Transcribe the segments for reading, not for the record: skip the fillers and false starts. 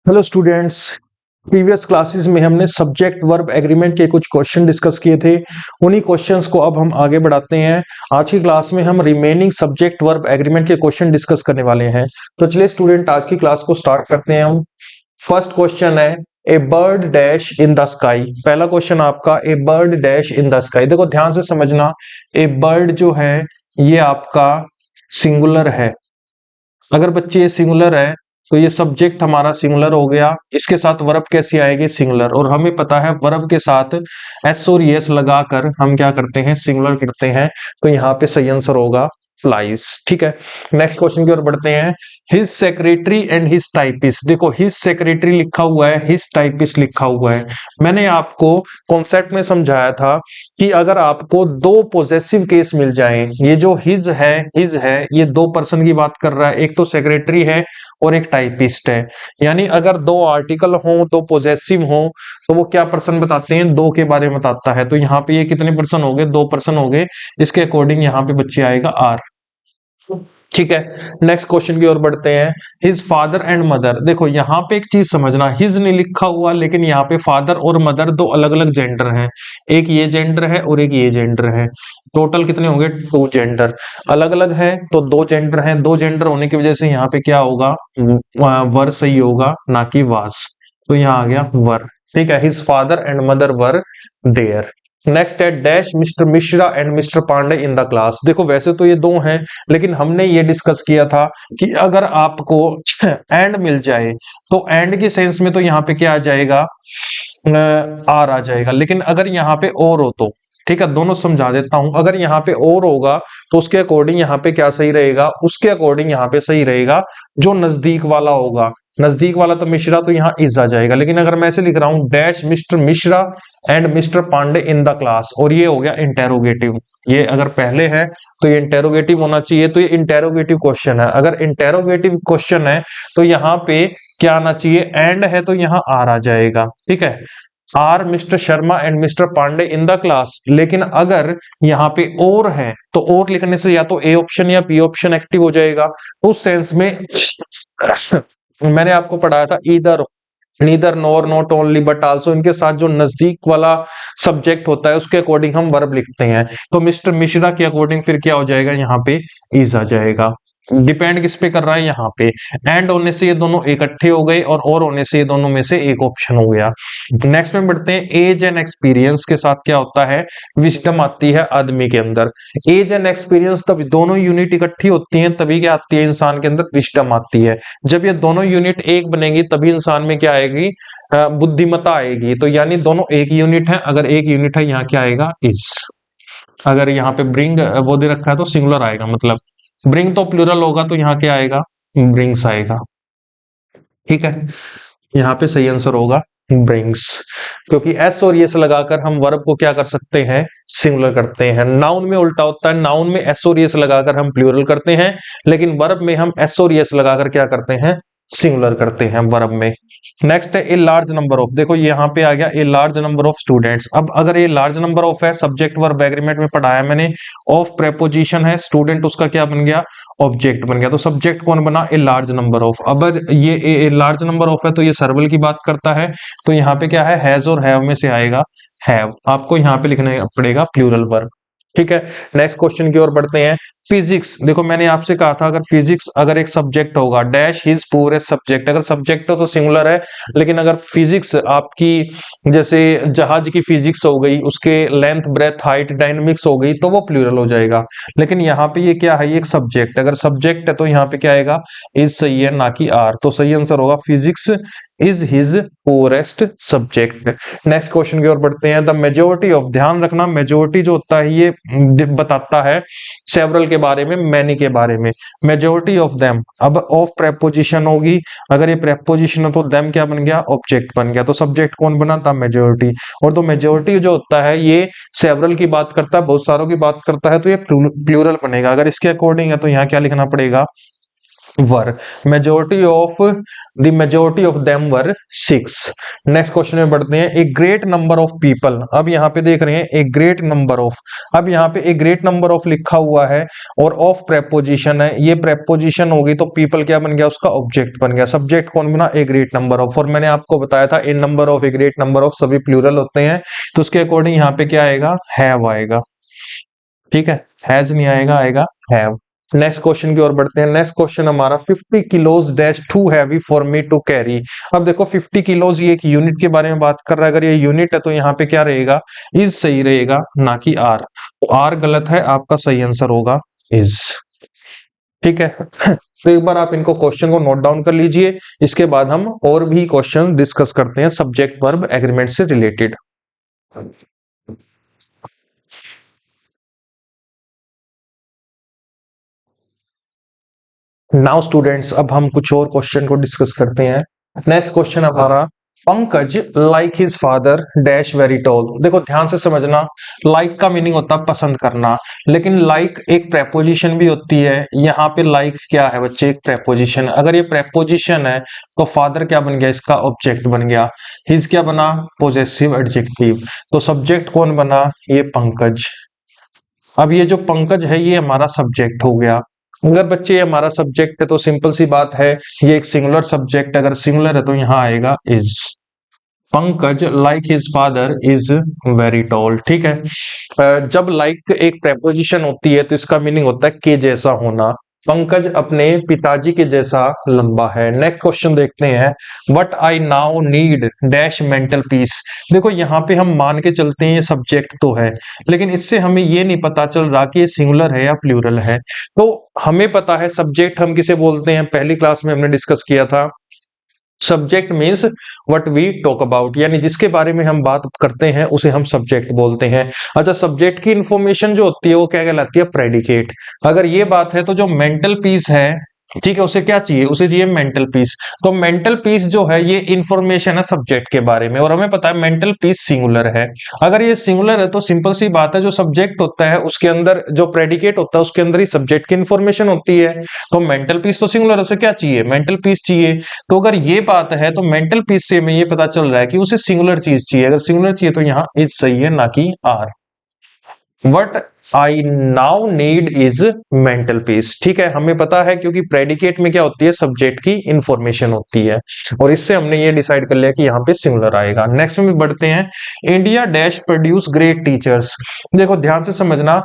Hello students. Previous classes में हमने subject verb agreement के कुछ क्वेश्चन डिस्कस किए थे। उन्हीं क्वेश्चंस को अब हम आगे बढ़ाते हैं। आज की क्लास में हम रिमेनिंग सब्जेक्ट वर्ब एग्रीमेंट के क्वेश्चन डिस्कस करने वाले हैं। तो चलिए स्टूडेंट आज की क्लास को स्टार्ट करते हैं हम। फर्स्ट क्वेश्चन है a bird dash in the sky. पहला क्वेश्चन आपका a bird dash in the sky. देखो ध्यान से समझना, ए बर्ड जो है ये आपका सिंगुलर है। अगर बच्चे ये सिंगुलर है तो ये सब्जेक्ट हमारा सिंगुलर हो गया। इसके साथ वर्ब कैसी आएगी? सिंगुलर। और हमें पता है वर्ब के साथ एस और एस लगाकर हम क्या करते हैं? सिंगुलर करते हैं। तो यहाँ पे सही आंसर होगा फ्लाइज। ठीक है, नेक्स्ट क्वेश्चन की ओर बढ़ते हैं। His secretary and his typist. देखो हिज सेक्रेटरी लिखा हुआ है, हिज टाइपिस्ट लिखा हुआ है। मैंने आपको कॉन्सेप्ट में समझाया था कि अगर आपको दो पॉजेसिव केस मिल जाएं, ये जो हिज है ये दो पर्सन की बात कर रहा है, एक तो सेक्रेटरी है और एक टाइपिस्ट है। यानी अगर दो आर्टिकल हो, दो पॉजेसिव हो, तो वो क्या पर्सन बताते हैं? दो के बारे में बताता है। तो यहाँ पे ये कितने पर्सन हो गए? दो पर्सन हो गए। इसके अकॉर्डिंग यहाँ पे बच्चे आएगा आर। ठीक है, नेक्स्ट क्वेश्चन की ओर बढ़ते हैं। His father and mother. देखो यहाँ पे एक चीज समझना, हिज नहीं लिखा हुआ लेकिन यहाँ पे फादर और मदर दो अलग अलग जेंडर हैं। एक ये जेंडर है और एक ये जेंडर है। टोटल कितने होंगे? Two gender. अलग अलग है तो दो जेंडर हैं। दो जेंडर होने की वजह से यहाँ पे क्या होगा? वर सही होगा, ना कि वाज। तो यहाँ आ गया वर। ठीक है, his father and mother were there. Next है dash mister Mishra and mister Pandey in the class. देखो वैसे तो ये दो हैं लेकिन हमने ये डिस्कस किया था कि अगर आपको एंड मिल जाए तो एंड के सेंस में तो यहाँ पे क्या आ जाएगा? आर आ जाएगा। लेकिन अगर यहाँ पे और हो तो ठीक है, दोनों समझा देता हूं। अगर यहाँ पे और होगा तो उसके अकॉर्डिंग यहाँ पे क्या सही रहेगा? उसके अकॉर्डिंग यहाँ पे सही रहेगा जो नजदीक वाला होगा। नजदीक वाला तो मिश्रा, तो यहाँ इज आ जाएगा। लेकिन अगर मैं ऐसे लिख रहा हूं dash mister Mishra and mister Pandey in the class, और ये हो गया इंटेरोगेटिव। ये अगर पहले है तो ये इंटेरोगेटिव होना चाहिए। तो ये इंटेरोगेटिव क्वेश्चन है। अगर इंटेरोगेटिव क्वेश्चन है तो यहाँ पे क्या आना चाहिए? एंड है तो यहाँ आर आ जाएगा। ठीक है, are mister Sharma and mister Pandey in the class. लेकिन अगर यहाँ पे और है तो और लिखने से या तो ए ऑप्शन या बी ऑप्शन एक्टिव हो जाएगा। उस सेंस में मैंने आपको पढ़ाया था इधर neither nor not only but also, इनके साथ जो नजदीक वाला सब्जेक्ट होता है उसके अकॉर्डिंग हम वर्ब लिखते हैं। तो मिस्टर मिश्रा के अकॉर्डिंग फिर क्या हो जाएगा? यहाँ पे इज आ जाएगा। डिपेंड किस पे कर रहा है? यहाँ पे एंड होने से ये दोनों इकट्ठे हो गए और होने से ये दोनों में से एक ऑप्शन हो गया। नेक्स्ट में बढ़ते हैं। एज एंड एक्सपीरियंस के साथ क्या होता है? विजडम आती है आदमी के अंदर। एज एंड एक्सपीरियंस तब दोनों यूनिट इकट्ठी होती हैं तभी क्या आती है? इंसान के अंदर विजडम आती है। जब ये दोनों यूनिट एक बनेगी तभी इंसान में क्या आएगी? बुद्धिमत्ता आएगी। तो यानी दोनों एक यूनिट है। अगर एक यूनिट है यहाँ क्या आएगा? इज। अगर यहाँ पे ब्रिंग वो दे रखा है तो सिंगुलर आएगा, मतलब ब्रिंग तो प्लूरल होगा तो यहाँ क्या आएगा? ब्रिंग्स आएगा। ठीक है, यहाँ पे सही आंसर होगा ब्रिंग्स, क्योंकि एस और एस लगाकर हम वर्ब को क्या कर सकते हैं? सिंगुलर करते हैं। नाउन में उल्टा होता है, नाउन में एस और एस लगाकर हम प्लूरल करते हैं, लेकिन वर्ब में हम एस और एस लगाकर क्या करते हैं? सिंगुलर करते हैं वर्ब में। नेक्स्ट है ए लार्ज नंबर ऑफ। देखो यहाँ पे आ गया a large number of students. अब अगर ये लार्ज नंबर ऑफ है, सब्जेक्ट वर्ब एग्रीमेंट में पढ़ाया मैंने, ऑफ प्रेपोजिशन है, स्टूडेंट उसका क्या बन गया? ऑब्जेक्ट बन गया। तो सब्जेक्ट कौन बना? A large number of. अब ये ए लार्ज नंबर ऑफ है तो ये सर्वल की बात करता है। तो यहाँ पे क्या है? हैज और हैव में से आएगा हैव। आपको यहाँ पे लिखना पड़ेगा प्लूरल वर्ब। ठीक है, नेक्स्ट क्वेश्चन की ओर बढ़ते हैं। फिजिक्स। देखो मैंने आपसे कहा था अगर फिजिक्स अगर एक सब्जेक्ट होगा, डैश हिज पूरे सब्जेक्ट। अगर सब्जेक्ट हो तो सिंगुलर है, लेकिन अगर फिजिक्स आपकी जैसे जहाज की फिजिक्स हो गई, उसके लेंथ ब्रेथ हाइट डायनेमिक्स हो गई, तो वो प्लूरल हो जाएगा। लेकिन यहाँ पे ये क्या है? ये एक सब्जेक्ट। अगर सब्जेक्ट है तो यहाँ पे क्या आएगा? इज सही है, ना कि आर। तो सही आंसर होगा physics is his forest subject. Next question की ओर बढ़ते हैं। The majority of. ध्यान रखना मेजोरिटी जो होता है ये बताता है सेवरल के बारे में, मैनी के बारे में। Majority of them. अब ऑफ प्रेपोजिशन होगी, अगर ये प्रेपोजिशन हो तो देम क्या बन गया? ऑब्जेक्ट बन गया। तो सब्जेक्ट कौन बना था? मेजोरिटी। और तो मेजोरिटी जो होता है ये सेवरल की बात करता है, बहुत सारों की बात करता है, तो ये प्लूरल बनेगा। अगर इसके अकॉर्डिंग है तो यहाँ क्या लिखना पड़ेगा? Were, majority of them were 6। Next question में बढ़ते हैं, a great number of people. अब यहाँ पे देख रहे हैं ए ग्रेट नंबर ऑफ, अब यहाँ पे ए ग्रेट नंबर ऑफ लिखा हुआ है और ऑफ प्रेपोजिशन है, ये प्रेपोजिशन होगी तो पीपल क्या बन गया, उसका ऑब्जेक्ट बन गया। सब्जेक्ट कौन बना, ए ग्रेट नंबर ऑफ। और मैंने आपको बताया था a number of, a great number of सभी प्लूरल होते हैं, तो उसके अकॉर्डिंग यहाँ पे क्या आएगा, हैव आएगा। ठीक है, हैज नहीं आएगा, आएगा हैव। नेक्स्ट क्वेश्चन की ओर बढ़ते हैं। नेक्स्ट क्वेश्चन हमारा 50 kilos dash too heavy for me to carry. अब देखो 50 किलोज ये एक यूनिट के बारे में बात कर रहा है, अगर ये यूनिट है तो यहाँ पे क्या रहेगा, इज सही रहेगा ना कि आर। तो आर गलत है, आपका सही आंसर होगा इज। ठीक है तो एक बार आप इनको क्वेश्चन को नोट डाउन कर लीजिए, इसके बाद हम और भी क्वेश्चन डिस्कस करते हैं सब्जेक्ट वर्ब एग्रीमेंट से रिलेटेड। नाउ स्टूडेंट्स, अब हम कुछ और क्वेश्चन को डिस्कस करते हैं। नेक्स्ट क्वेश्चन हमारा, Pankaj like his father dash very tall. देखो ध्यान से समझना, लाइक का मीनिंग होता है पसंद करना, लेकिन लाइक एक प्रेपोजिशन भी होती है। यहाँ पे लाइक क्या है बच्चे, एक प्रेपोजिशन। अगर ये प्रेपोजिशन है तो फादर क्या बन गया, इसका ऑब्जेक्ट बन गया। हिज क्या बना, पोजेसिव एडजेक्टिव। तो सब्जेक्ट कौन बना, ये पंकज। अब ये जो पंकज है ये हमारा सब्जेक्ट हो गया। अगर बच्चे ये हमारा सब्जेक्ट है तो सिंपल सी बात है, ये एक सिंगुलर सब्जेक्ट, अगर सिंगुलर है तो यहाँ आएगा is. Pankaj like his father is very tall. ठीक है, जब लाइक एक प्रेपोजिशन होती है तो इसका मीनिंग होता है के जैसा होना। पंकज अपने पिताजी के जैसा लंबा है। नेक्स्ट क्वेश्चन देखते हैं, but I now need dash mental peace. देखो यहाँ पे हम मान के चलते हैं ये सब्जेक्ट तो है, लेकिन इससे हमें ये नहीं पता चल रहा कि ये सिंगुलर है या प्लूरल है। तो हमें पता है सब्जेक्ट हम किसे बोलते हैं, पहली क्लास में हमने डिस्कस किया था, subject means what we talk about, यानी जिसके बारे में हम बात करते हैं उसे हम सब्जेक्ट बोलते हैं। अच्छा, सब्जेक्ट की इंफॉर्मेशन जो होती है वो क्या कहलाती है, प्रेडिकेट। अगर ये बात है तो जो मेंटल पीस है, ठीक है, उसे क्या चाहिए, उसे चाहिए मेंटल पीस। तो मेंटल पीस जो है ये इंफॉर्मेशन है सब्जेक्ट के बारे में, और हमें पता है मेंटल पीस सिंगुलर है। अगर ये सिंगुलर है तो सिंपल सी बात है, जो सब्जेक्ट होता है उसके अंदर जो प्रेडिकेट होता है उसके अंदर ही सब्जेक्ट की इंफॉर्मेशन होती है। तो मेंटल पीस तो सिंगुलर, उसे क्या चाहिए, मेंटल पीस चाहिए। तो अगर ये बात है तो मेंटल पीस से हमें ये पता चल रहा है कि उसे सिंगुलर चीज चाहिए। अगर सिंगुलर चाहिए तो यहाँ इज सही है, ना कि are. What I now need is mental peace. ठीक है, हमें पता है क्योंकि प्रेडिकेट में क्या होती है, सब्जेक्ट की इंफॉर्मेशन होती है, और इससे हमने ये डिसाइड कर लिया कि यहाँ पे सिंगुलर आएगा। नेक्स्ट में बढ़ते हैं, India dash produce great teachers. देखो ध्यान से समझना,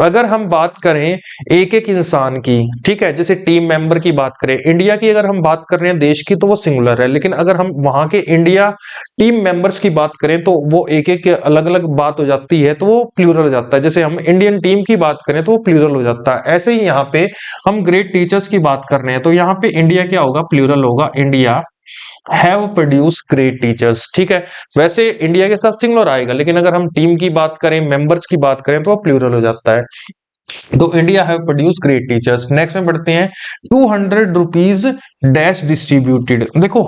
अगर हम बात करें एक एक इंसान की, ठीक है, जैसे टीम मेंबर की बात करें, इंडिया की अगर हम बात कर रहे हैं देश की तो वो सिंगुलर है, लेकिन अगर हम वहां के इंडिया टीम मेंबर्स की बात करें तो वो एक एक अलग अलग बात हो जाती है, तो वो प्लूरल हो जाता है। जैसे हम इंडियन टीम की बात करें तो वो प्लूरल हो जाता है। ऐसे ही यहाँ पे हम ग्रेट टीचर्स की बात कर रहे हैं तो यहाँ पे इंडिया क्या होगा, प्लूरल होगा, India have produce great teachers. ठीक है, वैसे इंडिया के साथ सिंगुलर आएगा, लेकिन अगर हम टीम की बात करें, मेंबर्स की बात करें तो वो प्लूरल हो जाता है। तो India have produce great teachers. Next में बढ़ते हैं, 200 रुपीज डैश डिस्ट्रीब्यूटेड। देखो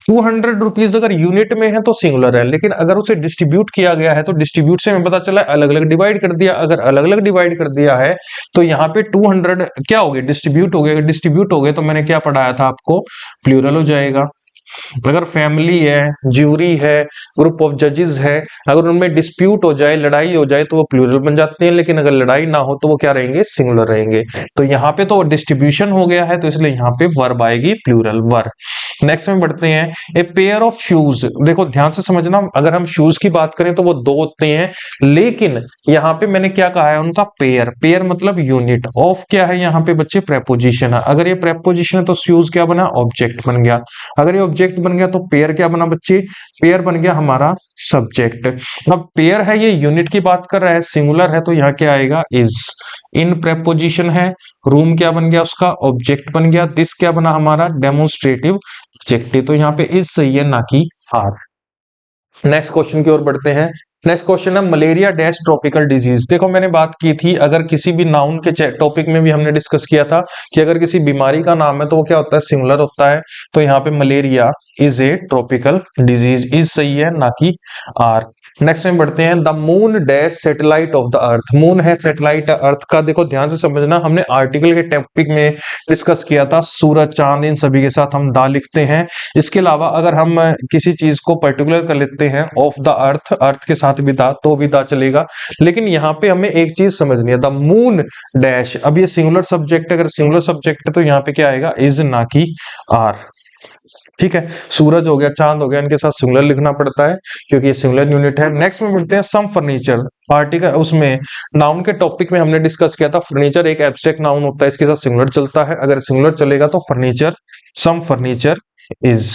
200 रुपीज अगर यूनिट में है तो सिंगुलर है, लेकिन अगर उसे डिस्ट्रीब्यूट किया गया है तो डिस्ट्रीब्यूट से हमें पता चला अलग अलग डिवाइड कर दिया। अगर अलग अलग डिवाइड कर दिया है तो यहाँ पे 200 क्या हो गया, डिस्ट्रीब्यूट हो गया। डिस्ट्रीब्यूट हो गए तो मैंने क्या पढ़ाया था आपको, प्लूरल हो जाएगा। अगर फैमिली है, ज्यूरी है, ग्रुप ऑफ जजेस है, अगर उनमें डिस्प्यूट हो जाए, लड़ाई हो जाए तो वो प्लूरल बन जाते हैं, लेकिन अगर लड़ाई ना हो तो वो क्या रहेंगे, सिंगुलर रहेंगे। तो यहाँ पे तो डिस्ट्रीब्यूशन हो गया है तो इसलिए यहाँ पे वर्ब आएगी, प्लूरल वर्ब। नेक्स्ट में बढ़ते हैं, ए पेयर ऑफ शूज। देखो ध्यान से समझना, अगर हम शूज की बात करें तो वो दो होते हैं, लेकिन यहाँ पे मैंने क्या कहा है, उनका पेयर। पेयर मतलब यूनिट। ऑफ क्या है यहाँ पे बच्चे, प्रेपोजिशन है। अगर ये प्रेपोजिशन है तो शूज क्या बना, ऑब्जेक्ट बन गया। अगर ये ऑब्जेक्ट बन गया तो पेयर क्या बना बच्चे, पेयर बन गया हमारा सब्जेक्ट। अब पेयर है ये यूनिट की बात कर रहा है, सिंगुलर है तो यहाँ क्या आएगा, इज। इन प्रेपोजिशन है, रूम क्या बन गया, उसका ऑब्जेक्ट बन गया। दिस क्या बना हमारा, डेमोन्स्ट्रेटिव एडजेक्टिव। तो यहाँ पे इज सही है, ना कि आर। नेक्स्ट क्वेश्चन की ओर बढ़ते हैं, नेक्स्ट क्वेश्चन है मलेरिया डैश ट्रॉपिकल डिजीज। देखो मैंने बात की थी, अगर किसी भी नाउन के टॉपिक में भी हमने डिस्कस किया था कि अगर किसी बीमारी का नाम है तो वो क्या होता है, सिंगुलर होता है। तो यहाँ पे malaria is a tropical disease, is सही है ना कि आर। नेक्स्ट में बढ़ते हैं, the moon dash satellite of the earth. Moon है सैटेलाइट अर्थ का। देखो ध्यान से समझना, हमने आर्टिकल के टॉपिक में डिस्कस किया था सूरज चांद इन सभी के साथ हम दा लिखते हैं। इसके अलावा अगर हम किसी चीज को पर्टिकुलर कर लेते हैं ऑफ द अर्थ, अर्थ के साथ भी दा तो भी दा चलेगा। लेकिन यहाँ पे हमें एक चीज समझनी है, द मून डैश। अब ये सिंगुलर सब्जेक्ट, अगर सिंगुलर सब्जेक्ट है तो यहाँ पे क्या आएगा, इज ना कि आर। ठीक है, सूरज हो गया, चांद हो गया, इनके साथ सिंगुलर लिखना पड़ता है क्योंकि ये सिंगुलर यूनिट है। नेक्स्ट में मिलते हैं सम फर्नीचर। आर्टिकल उसमें नाउन के टॉपिक में हमने डिस्कस किया था, फर्नीचर एक एब्स्ट्रैक्ट नाउन होता है, इसके साथ सिंगुलर चलता है। अगर सिंगुलर चलेगा तो फर्नीचर, सम फर्नीचर इज,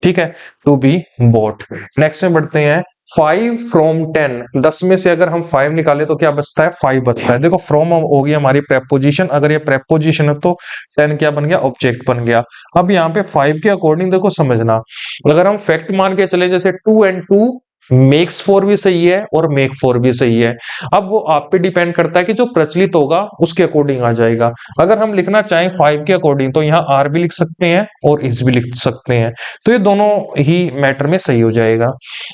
ठीक है, टू बी बोट। नेक्स्ट में बढ़ते हैं 5 फ्रॉम 10। 10 में से अगर हम 5 निकाले तो क्या बचता है, 5 बचता है। देखो फ्रॉम हो गई हमारी प्रेपोजिशन, अगर ये प्रेपोजिशन है तो 10 क्या बन गया, ऑब्जेक्ट बन गया। अब यहाँ पे 5 के अकॉर्डिंग देखो समझना, अगर हम फैक्ट मान के चले जैसे 2 and 2 मेक्स 4 भी सही है और मेक 4 भी सही है। अब वो आप पे डिपेंड करता है कि जो प्रचलित होगा उसके अकॉर्डिंग आ जाएगा। अगर हम लिखना चाहें 5 के अकॉर्डिंग तो यहाँ आर भी लिख सकते हैं और इस भी लिख सकते हैं, तो ये दोनों ही मैटर में सही हो जाएगा।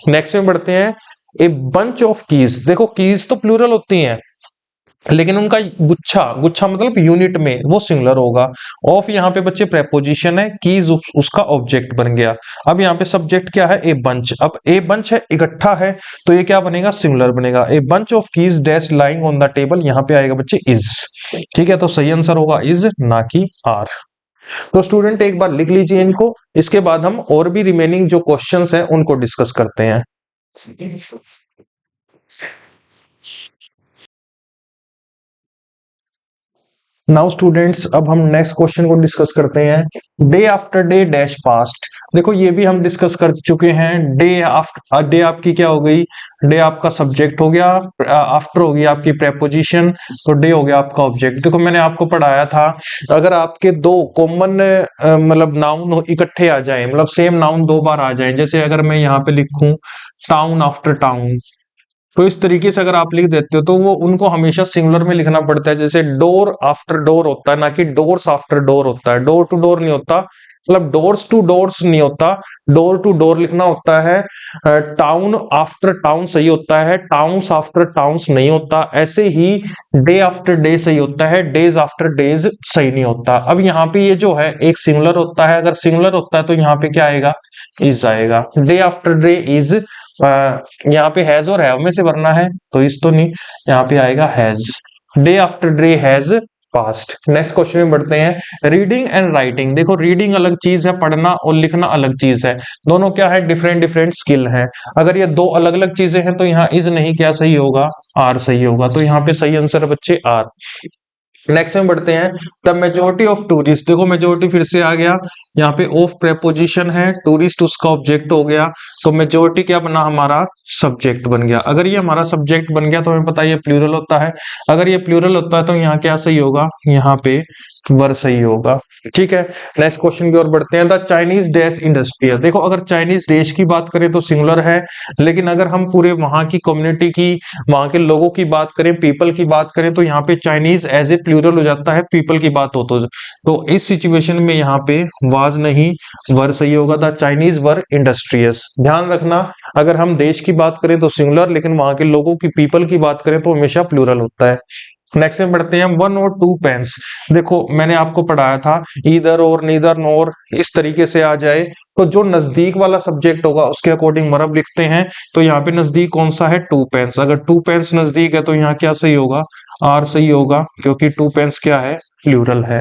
नेक्स्ट में बढ़ते हैं, ए बंच ऑफ कीज। देखो कीज तो प्लूरल होती हैं लेकिन उनका गुच्छा, गुच्छा मतलब यूनिट में वो सिंगुलर होगा। ऑफ यहाँ पे बच्चे प्रेपोजिशन है, कीज उसका ऑब्जेक्ट बन गया। अब यहाँ पे सब्जेक्ट क्या है, ए बंच। अब ए बंच है, इकट्ठा है, तो ये क्या बनेगा, सिंगुलर बनेगा। A bunch of keys dash lying on the table, यहाँ पे आएगा बच्चे इज। ठीक है, तो सही आंसर होगा इज ना कि आर। तो स्टूडेंट एक बार लिख लीजिए इनको, इसके बाद हम और भी रिमेनिंग जो क्वेश्चंस हैं उनको डिस्कस करते हैं। नाउ स्टूडेंट्स, अब हम नेक्स्ट क्वेश्चन को डिस्कस करते हैं। Day after day dash past. देखो ये भी हम डिस्कस कर चुके हैं। डे आफ्टर, डे आपकी क्या हो गई, डे आपका सब्जेक्ट हो गया, आफ्टर हो गई आपकी प्रेपोजिशन, तो डे हो गया आपका ऑब्जेक्ट। देखो मैंने आपको पढ़ाया था, अगर आपके दो कॉमन मतलब नाउन इकट्ठे आ जाए, मतलब सेम नाउन 2 बार आ जाए, जैसे अगर मैं यहाँ पे लिखूं टाउन आफ्टर टाउन, तो इस तरीके से अगर आप लिख देते हो तो वो उनको हमेशा सिंगुलर में लिखना पड़ता है। जैसे डोर आफ्टर डोर होता है, ना कि डोर्स आफ्टर डोर होता है। डोर टू डोर नहीं होता, मतलब डोर्स टू डोर्स नहीं होता, डोर टू डोर लिखना होता है। टाउन आफ्टर टाउन सही होता है, टाउन्स आफ्टर टाउन्स नहीं होता। ऐसे ही डे आफ्टर डे सही होता है, डेज आफ्टर डेज सही नहीं होता। अब यहाँ पे ये जो है एक सिंगुलर होता है, अगर सिंगुलर होता है तो यहाँ पे क्या आएगा, इज आएगा। डे आफ्टर डे इज, यहाँ पे हैज और हैव में से भरना है तो इस तो नहीं, यहाँ पे आएगा has. Day after day has past. Next question में बढ़ते हैं, रीडिंग एंड राइटिंग। देखो रीडिंग अलग चीज है, पढ़ना और लिखना अलग चीज है, दोनों क्या है, डिफरेंट डिफरेंट स्किल है। अगर ये दो अलग अलग चीजें हैं तो यहाँ इज नहीं, क्या सही होगा, आर सही होगा। तो यहाँ पे सही आंसर है बच्चे आर। नेक्स्ट में बढ़ते हैं, द मेजोरिटी ऑफ टूरिस्ट। देखो मेजोरिटी फिर से आ गया, यहाँ पे ऑफ प्रेपोजिशन है, टूरिस्ट उसका ऑब्जेक्ट हो गया, तो मेजोरिटी क्या बना, हमारा सब्जेक्ट बन गया। अगर ये हमारा सब्जेक्ट बन गया तो हमें पता है ये प्लूरल होता है। अगर ये प्लूरल होता है तो यहाँ क्या सही होगा, यहाँ पे वर सही होगा। ठीक है, नेक्स्ट क्वेश्चन की ओर बढ़ते हैं, द चाइनीज डैश इंडस्ट्रियल। देखो अगर चाइनीज देश की बात करें तो सिंगुलर है, लेकिन अगर हम पूरे वहां की कम्युनिटी की, वहां के लोगों की बात करें, पीपल की बात करें, तो यहाँ पे चाइनीज एज ए प्लूरल हो जाता है, पीपल की बात हो तो इस सिचुएशन में यहाँ पे वाज नहीं, वर सही होगा। The Chinese were industrious. ध्यान रखना, अगर हम देश की बात करें तो सिंगुलर, लेकिन वहां के लोगों की, पीपल की बात करें तो हमेशा प्लूरल होता है। नेक्स्ट में बढ़ते हैं, 1 और 2 पेन्स। देखो मैंने आपको पढ़ाया था ईदर और नीदर नोर इस तरीके से आ जाए तो जो नजदीक वाला सब्जेक्ट होगा उसके अकॉर्डिंग वर्ब लिखते हैं। तो यहाँ पे नजदीक कौन सा है, 2 पेन्स। अगर 2 पेन्स नजदीक है तो यहाँ क्या सही होगा, आर सही होगा, क्योंकि 2 पेन्स क्या है, प्लूरल है।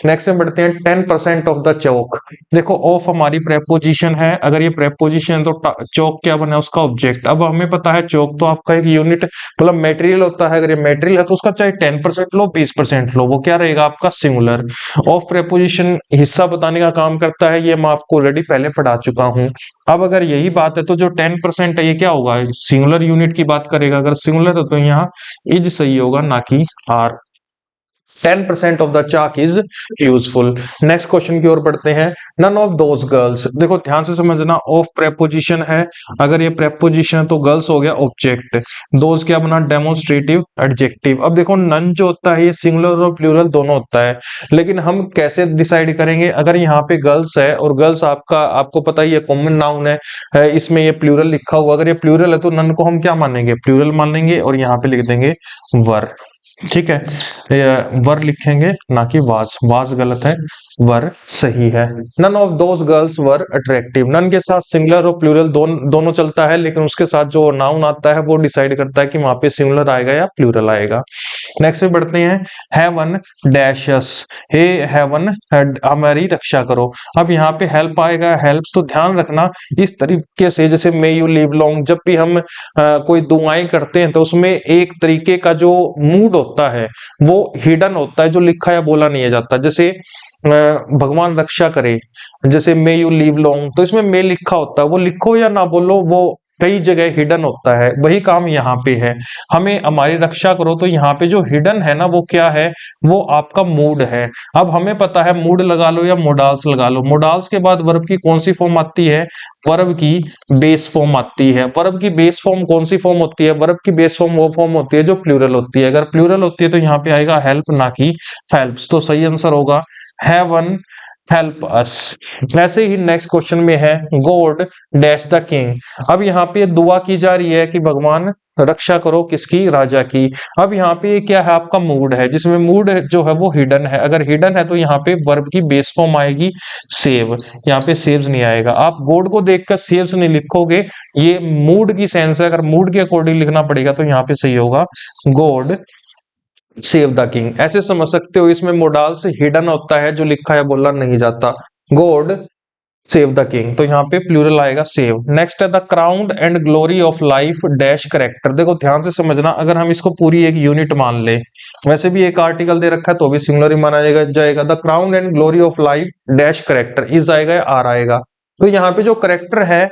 नेक्स्ट में बढ़ते हैं, 10% ऑफ द चौक। देखो ऑफ हमारी प्रेपोजिशन है, अगर ये प्रेपोजिशन है तो चौक क्या बना, उसका ऑब्जेक्ट। अब हमें पता है चौक तो आपका एक यूनिट मतलब मेटेरियल होता है, अगर ये मेटेरियल है तो उसका चाहे 10% लो 20% लो, वो क्या रहेगा आपका, सिंगुलर। ऑफ प्रेपोजिशन हिस्सा बताने का काम करता है, ये मैं आपको ऑलरेडी पहले पढ़ा चुका हूं। अब अगर यही बात है तो जो 10% है ये क्या होगा, सिंगुलर यूनिट की बात करेगा। अगर सिंगुलर है तो यहाँ इज सही होगा ना कि are. 10% of the chalk is useful. Next question की ओर बढ़ते हैं। नन ऑफ दोज गर्ल्स, देखो ध्यान से समझना, ऑफ प्रेपोजिशन है, अगर ये प्रेपोजिशन है तो गर्ल्स हो गया ऑब्जेक्ट, दोज क्या बना डेमोन्स्ट्रेटिव एडजेक्टिव। अब देखो नन जो होता है ये सिंगुलर और प्लूरल दोनों होता है, लेकिन हम कैसे डिसाइड करेंगे? अगर यहाँ पे गर्ल्स है और गर्ल्स आपका आपको पता ही है कॉमन नाउन है, इसमें ये प्लूरल लिखा हुआ, अगर ये प्लूरल है तो नन को हम क्या मानेंगे? प्लूरल मानेंगे और यहाँ पे लिख देंगे वर। ठीक है, वर लिखेंगे ना कि वाज, वाज गलत है, वर सही है। None of those girls were attractive, none के साथ सिंगुलर और प्लूरल दोनों चलता है, लेकिन उसके साथ जो नाउन आता है वो डिसाइड करता है कि वहां पे सिंगुलर आएगा या प्लूरल आएगा। नेक्स्ट पे बढ़ते हैं। हेवन डैशस, हे हेवन हमारी रक्षा करो। अब यहाँ पे हेल्प आएगा, हेल्प तो ध्यान रखना इस तरीके से, जैसे मे यू लिव लॉन्ग, जब भी हम कोई दुआएं करते हैं तो उसमें एक तरीके का जो मूड होता है वो हिडन होता है, जो लिखा या बोला नहीं जाता। जैसे भगवान रक्षा करे, जैसे मे यू लिव लॉन्ग, तो इसमें मे लिखा होता है, वो लिखो या ना बोलो वो कई जगह हिडन होता है, वही काम यहाँ पे है, हमें हमारी रक्षा करो। तो यहाँ पे जो हिडन है ना वो क्या है? वो आपका मूड है। अब हमें पता है मूड लगा लो या मोडाल्स लगा लो, मोडाल्स के बाद वर्ब की कौन सी फॉर्म आती है? वर्ब की बेस फॉर्म आती है। वर्ब की बेस फॉर्म कौन सी फॉर्म होती है? वर्ब की बेस फॉर्म वो फॉर्म होती है जो प्लूरल होती है। अगर प्लूरल होती है तो यहाँ पे आएगा हेल्प ना कि हेल्प्स, तो सही आंसर होगा हेवन हेल्प अस। ऐसे ही नेक्स्ट क्वेश्चन में है गॉड डैश द किंग। अब यहाँ पे दुआ की जा रही है कि भगवान रक्षा करो किसकी? राजा की। अब यहाँ पे क्या है? आपका मूड है, जिसमें मूड जो है वो हिडन है। अगर हिडन है तो यहाँ पे वर्ब की बेस फॉर्म आएगी सेव, यहाँ पे सेव्स नहीं आएगा। आप गॉड को देखकर सेव्स नहीं लिखोगे, ये मूड की सेंस है, अगर मूड के अकॉर्डिंग लिखना पड़ेगा तो यहाँ पे सही होगा गॉड सेव द किंग। ऐसे समझ सकते हो, इसमें मोडाल से हिडन होता है जो लिखा है बोला नहीं जाता। गॉड सेव द किंग, तो यहाँ पे प्लूरल आएगा सेव। नेक्स्ट है the crown and glory of life dash character. देखो ध्यान से समझना, अगर हम इसको पूरी एक यूनिट मान ले, वैसे भी एक आर्टिकल दे रखा है तो भी सिंगुलर ही माना जाएगा। The crown and glory of life dash character, is आएगा या आर आएगा? तो यहाँ पे जो करेक्टर है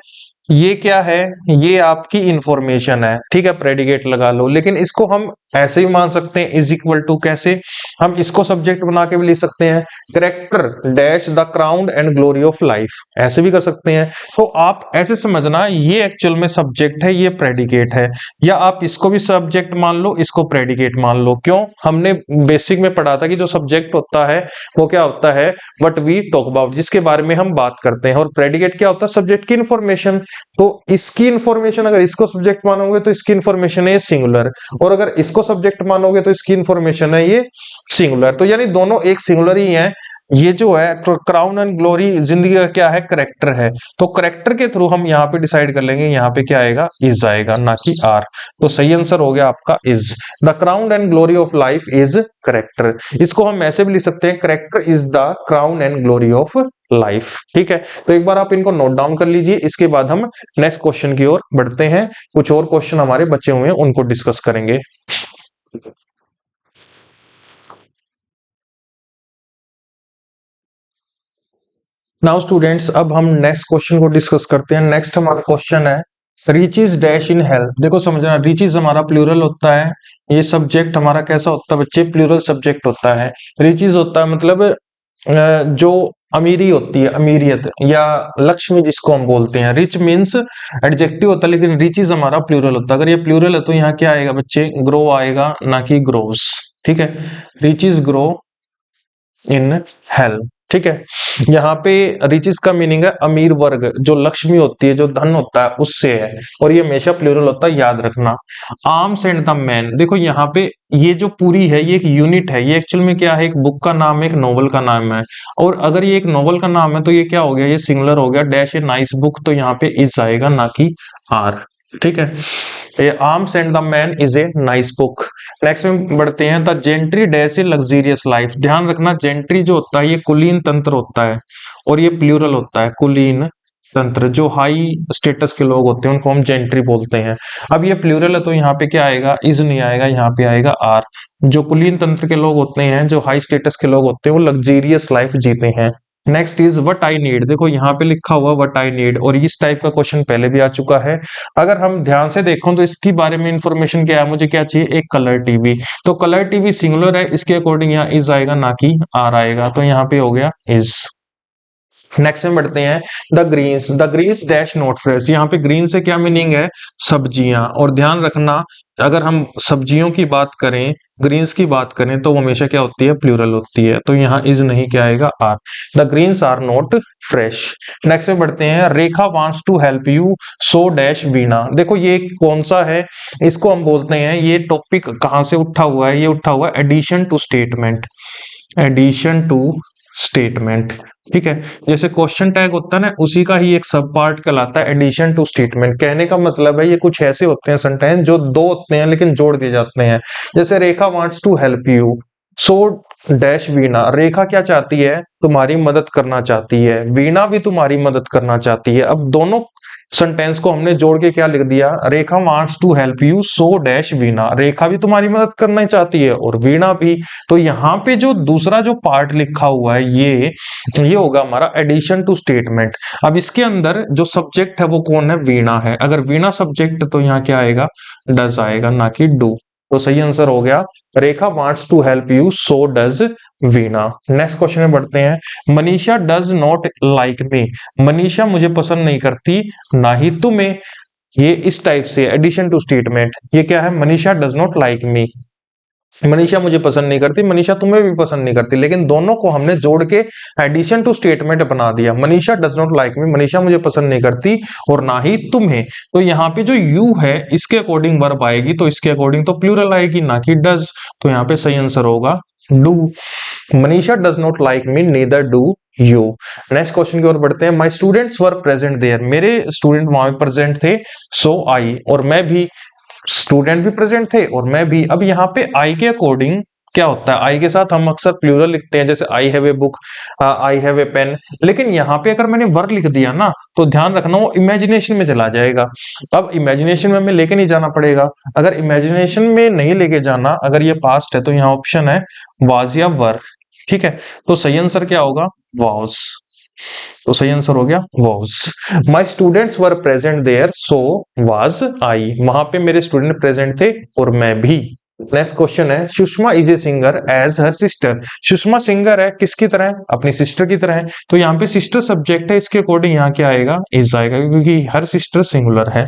ये क्या है? ये आपकी इंफॉर्मेशन है, ठीक है, प्रेडिकेट लगा लो। लेकिन इसको हम ऐसे ही मान सकते हैं, इज इक्वल टू, कैसे? हम इसको सब्जेक्ट बना के भी लिख सकते हैं, character dash the crown and glory of life, ऐसे भी कर सकते हैं। तो आप ऐसे समझना, ये एक्चुअल में सब्जेक्ट है, ये प्रेडिकेट है, या आप इसको भी सब्जेक्ट मान लो, इसको प्रेडिकेट मान लो। क्यों? हमने बेसिक में पढ़ा था कि जो सब्जेक्ट होता है वो क्या होता है? व्हाट वी टॉक अबाउट, जिसके बारे में हम बात करते हैं। और प्रेडिकेट क्या होता है? सब्जेक्ट की इंफॉर्मेशन। तो इसकी इंफॉर्मेशन, अगर इसको सब्जेक्ट मानोगे तो इसकी इंफॉर्मेशन है ये सिंगुलर, और अगर इसको सब्जेक्ट मानोगे तो इसकी इंफॉर्मेशन है ये सिंगुलर। तो यानी दोनों एक सिंगुलर ही है। ये जो है क्राउन एंड ग्लोरी जिंदगी का क्या है? करेक्टर है। तो करेक्टर के थ्रू हम यहाँ पे डिसाइड कर लेंगे, यहाँ पे क्या आएगा? इज आएगा, ना कि आर। तो सही आंसर हो गया आपका is. The crown and glory of life is character. इसको हम ऐसे भी लिख सकते हैं, character is the crown and glory of life. ठीक है, तो एक बार आप इनको नोट डाउन कर लीजिए, इसके बाद हम नेक्स्ट क्वेश्चन की ओर बढ़ते हैं। कुछ और क्वेश्चन हमारे बचे हुए हैं, उनको डिस्कस करेंगे। नाउ स्टूडेंट्स, अब हम नेक्स्ट क्वेश्चन को डिस्कस करते हैं। नेक्स्ट हमारा क्वेश्चन है रिचेस डैश इन हेल्प। देखो समझना, रिचेस हमारा प्लूरल होता है, ये सब्जेक्ट हमारा कैसा होता है बच्चे? प्लूरल सब्जेक्ट होता है। रिचेस होता है मतलब जो अमीरी होती है, अमीरियत या लक्ष्मी जिसको हम बोलते हैं। रिच मीन्स एडजेक्टिव होता है, लेकिन रिचेस हमारा प्लूरल होता है। अगर ये प्लूरल है तो यहाँ क्या आएगा बच्चे? ग्रो आएगा, ना कि ग्रोस। ठीक है, रिचेस ग्रो इन हेल्प। ठीक है, यहाँ पे रिचेस का मीनिंग है अमीर वर्ग, जो लक्ष्मी होती है, जो धन होता है उससे है, और ये हमेशा प्लूरल होता है, याद रखना। आर्म्स एंड द मैन, देखो यहाँ पे ये जो पूरी है ये एक यूनिट है, ये एक्चुअल में क्या है? एक बुक का नाम है, एक नोवेल का नाम है। और अगर ये एक नोवेल का नाम है तो ये क्या हो गया? ये सिंगुलर हो गया। डैश ए नाइस बुक, तो यहाँ पे इज आएगा, ना कि आर। ठीक है, ये arms and the man is a nice book. Next में बढ़ते हैं, the gentry dash A luxurious life. ध्यान रखना, जेंट्री जो होता है ये कुलीन तंत्र होता है, और ये प्लूरल होता है, कुलीन तंत्र। जो हाई स्टेटस के लोग होते हैं उनको हम जेंट्री बोलते हैं। अब ये प्लूरल है तो यहाँ पे क्या आएगा? इज नहीं आएगा, यहाँ पे आएगा आर। जो कुलीन तंत्र के लोग होते हैं, जो हाई स्टेटस के लोग होते हैं, वो लग्जीरियस लाइफ जीते हैं। Next is what I need. देखो यहाँ पे लिखा हुआ व्हाट आई नीड, और इस टाइप का क्वेश्चन पहले भी आ चुका है। अगर हम ध्यान से देखो तो इसके बारे में इंफॉर्मेशन क्या है, मुझे क्या चाहिए, एक कलर टीवी। तो कलर टीवी सिंगुलर है, इसके अकॉर्डिंग यहाँ इज आएगा ना कि आर आएगा, तो यहाँ पे हो गया इज। नेक्स्ट में बढ़ते हैं, the greens dash not fresh. यहाँ पे ग्रीन से क्या मीनिंग है, सब्जियां। और ध्यान रखना, अगर हम सब्जियों की बात करें, ग्रीन्स की बात करें, तो हमेशा क्या होती है, प्लूरल होती है। तो यहाँ इज नहीं, क्या आएगा, are. The greens are not fresh. Next में बढ़ते हैं, Rekha wants to help you so dash Veena. देखो ये कौन सा है, इसको हम बोलते हैं, ये टॉपिक कहां से उठा हुआ है, ये उठा हुआ है addition to statement. Addition to statement, ठीक है। जैसे क्वेश्चन टैग होता है ना, उसी का ही एक सब पार्ट कहलाता है एडिशन टू स्टेटमेंट। कहने का मतलब है, ये कुछ ऐसे होते हैं सेंटेंस जो दो होते हैं लेकिन जोड़ दिए जाते हैं। जैसे Rekha wants to help you so dash Veena. Rekha क्या चाहती है, तुम्हारी मदद करना चाहती है, वीणा भी तुम्हारी मदद करना चाहती है। अब दोनों सेंटेंस को हमने जोड़ के क्या लिख दिया, Rekha wants to help you so dash Veena. Rekha भी तुम्हारी मदद करना चाहती है और वीणा भी। तो यहाँ पे जो दूसरा जो पार्ट लिखा हुआ है, ये होगा हमारा एडिशन टू स्टेटमेंट। अब इसके अंदर जो सब्जेक्ट है वो कौन है, वीणा है। अगर वीणा सब्जेक्ट तो यहाँ क्या आएगा, डज आएगा, ना कि डू। तो सही आंसर हो गया, Rekha wants to help you so does Veena. Next question में बढ़ते हैं, Manisha does not like me. Manisha मुझे पसंद नहीं करती, ना ही तुम्हें। ये इस टाइप से एडिशन टू स्टेटमेंट। ये क्या है, Manisha does not like me. Manisha मुझे पसंद नहीं करती, मनीषा तुम्हें भी पसंद नहीं करती, लेकिन दोनों को हमने जोड़ के एडिशन टू स्टेटमेंट बना दिया। Manisha does not like me, Manisha मुझे पसंद नहीं करती, और ना ही तुम्हें। तो यहाँ पे जो यू है इसके अकॉर्डिंग वर्ब आएगी, तो इसके अकॉर्डिंग तो प्लूरल आएगी, ना कि डज। तो यहाँ पे सही आंसर होगा do. Manisha does not like me, neither do you. Next question की ओर बढ़ते हैं, my students were present there. मेरे स्टूडेंट वहां प्रेजेंट थे, सो आई, और मैं भी। स्टूडेंट भी प्रेजेंट थे और मैं भी। अब यहाँ पे आई के अकॉर्डिंग क्या होता है, आई के साथ हम अक्सर प्लूरल लिखते हैं, जैसे I have a book, I have a pen. लेकिन यहाँ पे अगर मैंने वर लिख दिया ना, तो ध्यान रखना वो इमेजिनेशन में चला जाएगा। अब इमेजिनेशन में हमें लेके नहीं जाना पड़ेगा। अगर इमेजिनेशन में नहीं लेके जाना, अगर ये पास्ट है, तो यहाँ ऑप्शन है वाज या वर, ठीक है। तो सही आंसर क्या होगा, वाज। तो सही आंसर हो गया was. My students were present there, so was I. वहां पे मेरे स्टूडेंट प्रेजेंट थे और मैं भी। नेक्स्ट क्वेश्चन है, Sushma is a singer as her sister. Sushma singer है किसकी तरह, अपनी सिस्टर की तरह है। तो यहाँ पे सिस्टर सब्जेक्ट है, इसके अकॉर्डिंग यहाँ क्या आएगा, इज आएगा, क्योंकि हर सिस्टर सिंगुलर है।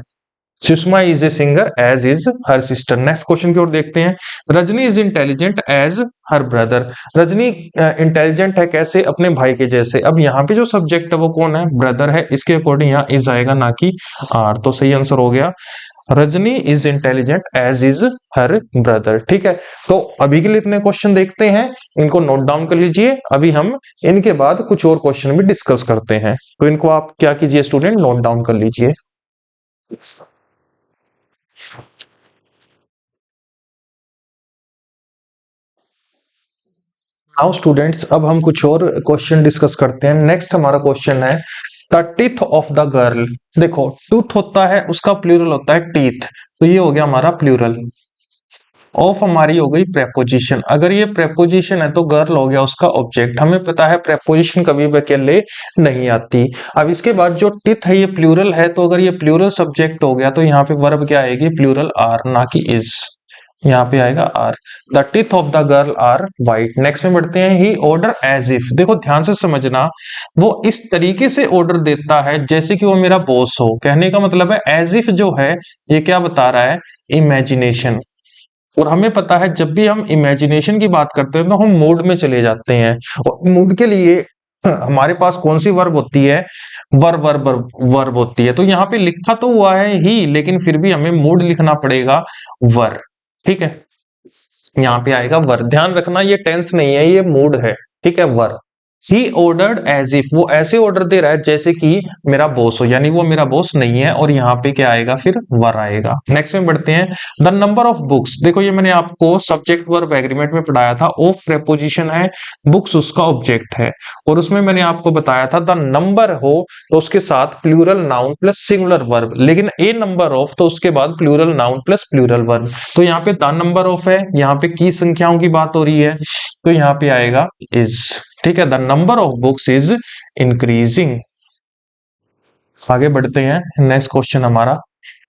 Sushma is a singer as is her sister. Next question की ओर देखते हैं, Rajni is intelligent as her brother. Rajni intelligent है कैसे, अपने भाई के जैसे। अब यहाँ पे जो सब्जेक्ट है वो कौन है, ब्रदर है, इसके अकॉर्डिंग यहाँ इज आएगा, ना कि आर। तो सही आंसर हो गया, Rajni is intelligent as is her brother, ठीक है। तो अभी के लिए इतने क्वेश्चन देखते हैं, इनको नोट डाउन कर लीजिए। अभी हम इनके बाद कुछ और क्वेश्चन भी डिस्कस करते हैं, तो इनको आप क्या कीजिए स्टूडेंट, नोट डाउन कर लीजिए। नाउ स्टूडेंट्स, अब हम कुछ और क्वेश्चन डिस्कस करते हैं। नेक्स्ट हमारा क्वेश्चन है, the teeth of the girl. देखो टूथ होता है, उसका प्लूरल होता है टीथ, तो ये हो गया हमारा प्लूरल। ऑफ हमारी हो गई प्रेपोजिशन। अगर ये प्रेपोजिशन है तो गर्ल हो गया उसका ऑब्जेक्ट। हमें पता है प्रेपोजिशन कभी भी अकेले नहीं आती। अब इसके बाद जो टिथ है ये प्लूरल है, तो अगर ये प्लूरल सब्जेक्ट हो गया तो यहाँ पे वर्ब क्या आएगी, प्लूरल आर, ना कि इज। यहाँ पे आएगा are. The teeth of the girl are white. Next में बढ़ते हैं, ही ऑर्डर एज इफ। देखो ध्यान से समझना, वो इस तरीके से ऑर्डर देता है जैसे कि वो मेरा बॉस हो। कहने का मतलब है एज इफ जो है ये क्या बता रहा है, इमेजिनेशन। और हमें पता है जब भी हम इमेजिनेशन की बात करते हैं तो हम मूड में चले जाते हैं, और मूड के लिए हमारे पास कौन सी वर्ब होती है, वर्ब होती है। तो यहाँ पे लिखा तो हुआ है ही, लेकिन फिर भी हमें मूड लिखना पड़ेगा वर, ठीक है। यहाँ पे आएगा वर। ध्यान रखना ये टेंस नहीं है, ये मूड है, ठीक है, वर। ही ऑर्डर्ड एज इफ, वो ऐसे ऑर्डर दे रहा है जैसे कि मेरा बॉस हो, यानी वो मेरा बॉस नहीं है, और यहाँ पे क्या आएगा, फिर वर आएगा। नेक्स्ट में बढ़ते हैं, द नंबर ऑफ बुक्स। देखो ये मैंने आपको सब्जेक्ट वर्ब एग्रीमेंट में पढ़ाया था, ऑफ प्रेपोजिशन है, बुक्स उसका ऑब्जेक्ट है, और उसमें मैंने आपको बताया था द नंबर हो तो उसके साथ plural noun plus singular verb, लेकिन ए नंबर ऑफ तो उसके बाद plural noun plus plural verb. तो यहाँ पे द नंबर ऑफ है, यहाँ पे की संख्याओं की बात हो रही है, तो यहाँ पे आएगा इज, ठीक है, the number of books is increasing. आगे बढ़ते हैं, नेक्स्ट क्वेश्चन हमारा,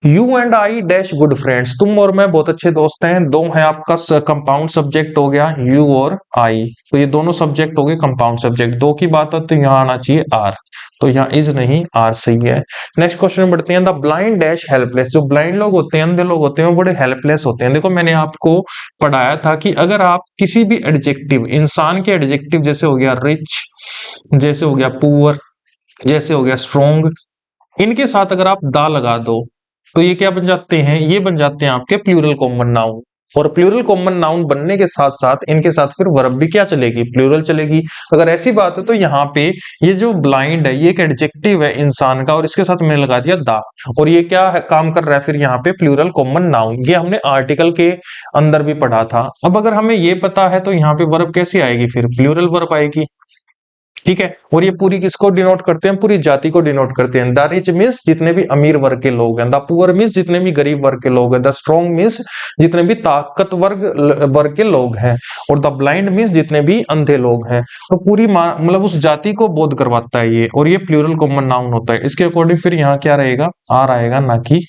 you and I dash good friends, तुम और मैं बहुत अच्छे दोस्त हैं। दो है आपका कंपाउंड सब्जेक्ट हो गया यू और आई, तो ये दोनों सब्जेक्ट हो गए कंपाउंड सब्जेक्ट। दो की बात है तो यहाँ आना चाहिए आर, तो यहाँ इज नहीं आर सही है। नेक्स्ट क्वेश्चन में बढ़ते हैं, द ब्लाइंड डैश हेल्पलेस, जो ब्लाइंड लोग होते हैं, अंधे लोग होते हैं, वो बड़े हेल्पलेस होते हैं। देखो मैंने आपको पढ़ाया था कि अगर आप किसी भी एडजेक्टिव, इंसान के एडजेक्टिव जैसे हो गया रिच, जैसे हो गया पुअर, जैसे हो गया स्ट्रोंग, इनके साथ अगर आप दा लगा दो तो ये क्या बन जाते हैं, ये बन जाते हैं आपके प्लूरल कॉमन नाउन। और प्लूरल कॉमन नाउन बनने के साथ साथ इनके साथ फिर वर्ब भी क्या चलेगी, प्लूरल चलेगी। अगर ऐसी बात है तो यहाँ पे ये जो ब्लाइंड है ये एक एडजेक्टिव है इंसान का, और इसके साथ मैंने लगा दिया दा, और ये क्या है, काम कर रहा है फिर यहाँ पे प्लूरल कॉमन नाउन। ये हमने आर्टिकल के अंदर भी पढ़ा था। अब अगर हमें ये पता है तो यहाँ पे वर्ब कैसे आएगी, फिर प्लूरल वर्ब आएगी। ठीक है, और ये पूरी किसको डिनोट करते हैं, पूरी जाति को डिनोट करते हैं। द रिच मीन्स जितने भी अमीर वर्ग के लोग हैं, द पुअर मीन्स जितने भी गरीब वर्ग के लोग हैं, द स्ट्रॉन्ग मीन्स जितने भी ताकतवर वर्ग के लोग हैं, और द ब्लाइंड मीन्स जितने भी अंधे लोग हैं। तो पूरी मतलब उस जाति को बोध करवाता है ये, और ये प्लूरल कॉमन नाउन होता है। इसके अकॉर्डिंग फिर यहाँ क्या रहेगा, आर आएगा, ना कि